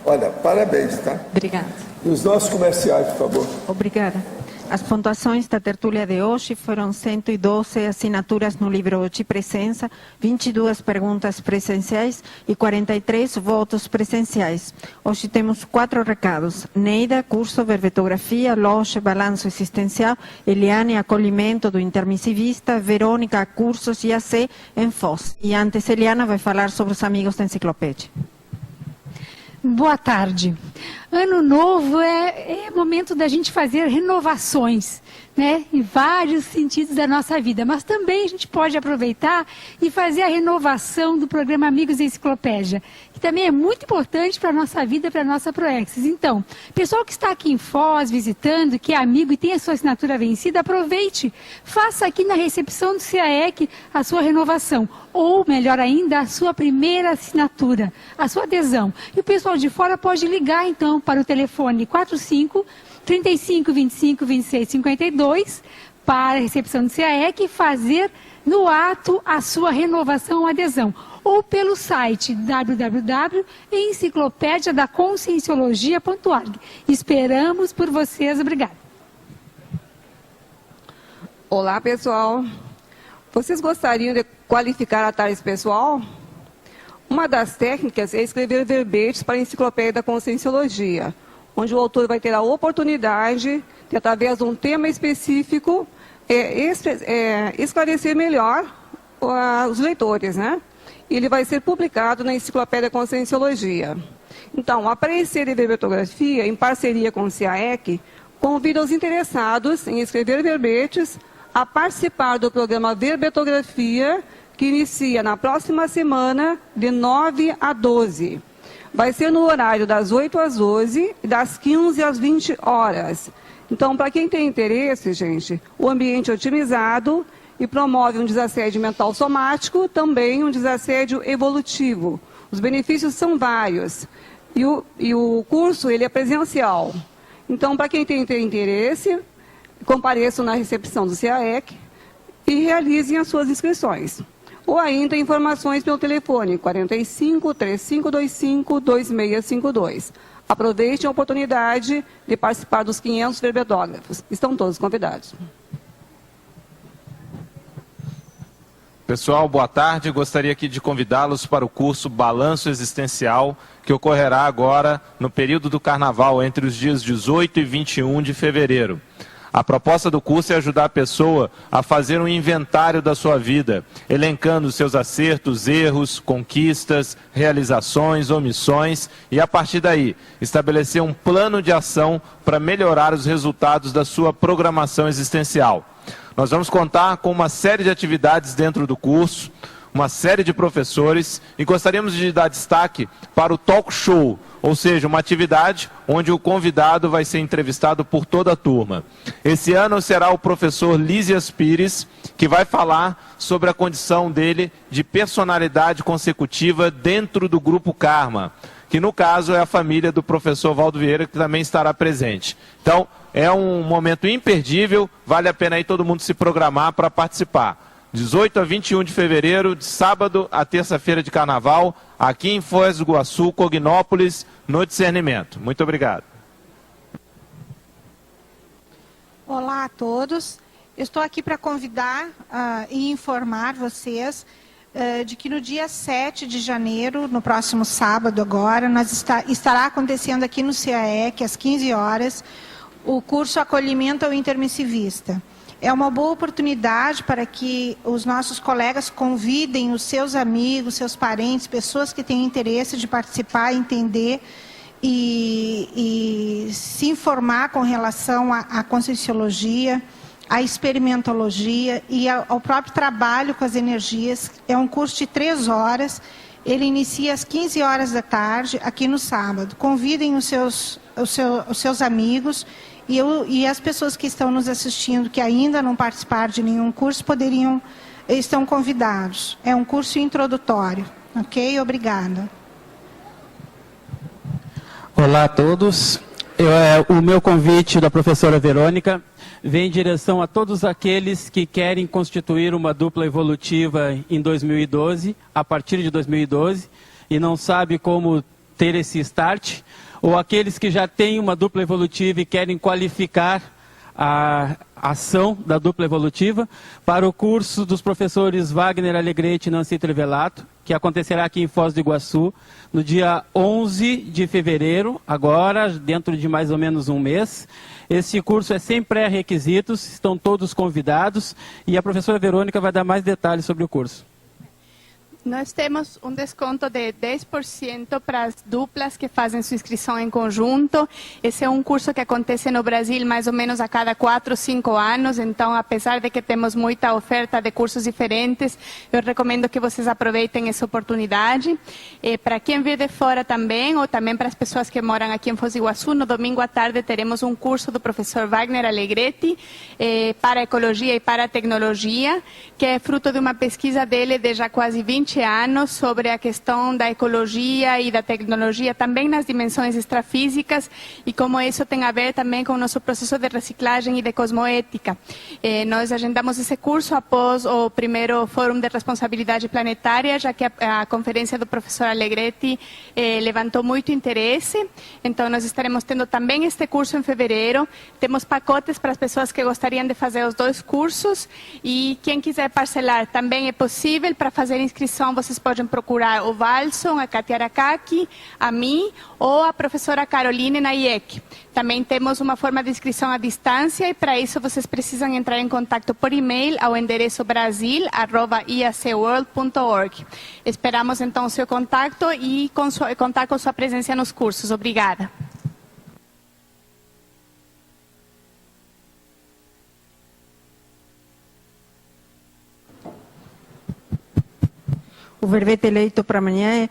S2: Olha, parabéns, tá?
S3: Obrigada.
S2: E os nossos comerciais, por favor.
S4: Obrigada. As pontuações da tertúlia de hoje foram 112 assinaturas no livro de presença, 22 perguntas presenciais e 43 votos presenciais. Hoje temos 4 recados: Neida, curso verbetografia, loja, balanço existencial; Eliane, acolhimento do intermissivista; Verônica, cursos IAC em Foz. E antes, Eliana vai falar sobre os amigos da enciclopédia.
S22: Boa tarde. Ano novo é momento da gente fazer renovações, né, em vários sentidos da nossa vida, mas também a gente pode aproveitar e fazer a renovação do programa Amigos da Enciclopédia, que também é muito importante para a nossa vida, para a nossa Proexis. Então, pessoal que está aqui em Foz visitando, que é amigo e tem a sua assinatura vencida, aproveite, faça aqui na recepção do CAEC a sua renovação, ou melhor ainda, a sua primeira assinatura, a sua adesão. E o pessoal de fora pode ligar então para o telefone 45 35 25 26 52 para a recepção do CAEC e fazer no ato a sua renovação ou adesão. Ou pelo site www.enciclopediadaconscienciologia.org. Esperamos por vocês. Obrigada.
S23: Olá, pessoal. Vocês gostariam de qualificar a TARES pessoal? Uma das técnicas é escrever verbetes para a Enciclopédia da Conscienciologia, onde o autor vai ter a oportunidade de, através de um tema específico, esclarecer melhor os leitores, né? Ele vai ser publicado na Enciclopédia da Conscienciologia. Então, a Parecer de Verbetografia, em parceria com o CAEC, convida os interessados em escrever verbetes a participar do programa Verbetografia, que inicia na próxima semana, de 9 a 12. Vai ser no horário das 8 às 12 e das 15 às 20 horas. Então, para quem tem interesse, gente, o ambiente é otimizado e promove um desassédio mental somático, também um desassédio evolutivo. Os benefícios são vários. E o curso, ele é presencial. Então, para quem tem interesse, compareçam na recepção do CAEC e realizem as suas inscrições. Ou ainda informações pelo telefone 45 3525 2652. Aproveitem a oportunidade de participar dos 500 verbetógrafos. Estão todos convidados.
S10: Pessoal, boa tarde. Gostaria aqui de convidá-los para o curso Balanço Existencial, que ocorrerá agora no período do Carnaval, entre os dias 18 e 21 de fevereiro. A proposta do curso é ajudar a pessoa a fazer um inventário da sua vida, elencando seus acertos, erros, conquistas, realizações, omissões e, a partir daí, estabelecer um plano de ação para melhorar os resultados da sua programação existencial. Nós vamos contar com uma série de atividades dentro do curso, uma série de professores, e gostaríamos de dar destaque para o talk show, ou seja, uma atividade onde o convidado vai ser entrevistado por toda a turma. Esse ano será o professor Lísias Pires, que vai falar sobre a condição dele de personalidade consecutiva dentro do Grupo Karma, que no caso é a família do professor Valdo Vieira, que também estará presente. Então, é um momento imperdível, vale a pena aí todo mundo se programar para participar. 18 a 21 de fevereiro, de sábado a terça-feira de carnaval, aqui em Foz do Iguaçu, Cognópolis, no Discernimento. Muito obrigado.
S6: Olá a todos. Eu estou aqui para convidar e informar vocês de que no dia 7 de janeiro, no próximo sábado agora, estará acontecendo aqui no CAEC, às 15 horas, o curso Acolhimento ao Intermissivista. É uma boa oportunidade para que os nossos colegas convidem os seus amigos, seus parentes, pessoas que têm interesse de participar, entender e se informar com relação à Conscienciologia, à experimentologia e ao próprio trabalho com as energias. É um curso de 3 horas, ele inicia às 15 horas da tarde, aqui no sábado. Convidem os seus amigos. E as pessoas que estão nos assistindo, que ainda não participaram de nenhum curso, estão convidados. É um curso introdutório, ok? Obrigada.
S7: Olá a todos. O meu convite da professora Verônica vem em direção a todos aqueles que querem constituir uma dupla evolutiva em 2012, a partir de 2012, e não sabe como ter esse start, ou aqueles que já têm uma dupla evolutiva e querem qualificar a ação da dupla evolutiva, para o curso dos professores Wagner Alegrete e Nancy Trivelato, que acontecerá aqui em Foz do Iguaçu, no dia 11 de fevereiro, agora, dentro de mais ou menos um mês. Esse curso é sem pré-requisitos, estão todos convidados, e a professora Verônica vai dar mais detalhes sobre o curso.
S9: Nós temos um desconto de 10% para as duplas que fazem sua inscrição em conjunto. Esse é um curso que acontece no Brasil mais ou menos a cada 4 ou 5 anos. Então, apesar de que temos muita oferta de cursos diferentes, eu recomendo que vocês aproveitem essa oportunidade. Para quem vier de fora também, ou também para as pessoas que moram aqui em Foz do Iguaçu, no domingo à tarde teremos um curso do professor Wagner Alegrete para ecologia e para tecnologia, que é fruto de uma pesquisa dele de já quase 20 anos sobre a questão da ecologia e da tecnologia também nas dimensões extrafísicas e como isso tem a ver também com o nosso processo de reciclagem e de cosmoética. Nós agendamos esse curso após o primeiro Fórum de Responsabilidade Planetária, já que a conferência do professor Alegrete levantou muito interesse. Então, nós estaremos tendo também este curso em fevereiro. Temos pacotes para as pessoas que gostariam de fazer os 2 cursos e quem quiser parcelar também é possível. Para fazer inscrição, vocês podem procurar o Valson, a Katia Arakaki, a mim ou a professora Caroline na IEC. Também temos uma forma de inscrição à distância e para isso vocês precisam entrar em contato por e-mail ao endereço brasil@iacworld.org. Esperamos então o seu contato e contar com sua presença nos cursos. Obrigada.
S4: O verbete eleito para amanhã é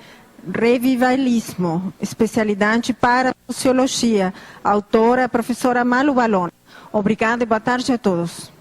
S4: Revivalismo, especialidade para Sociologia, autora a professora Malu Balon. Obrigada e boa tarde a todos.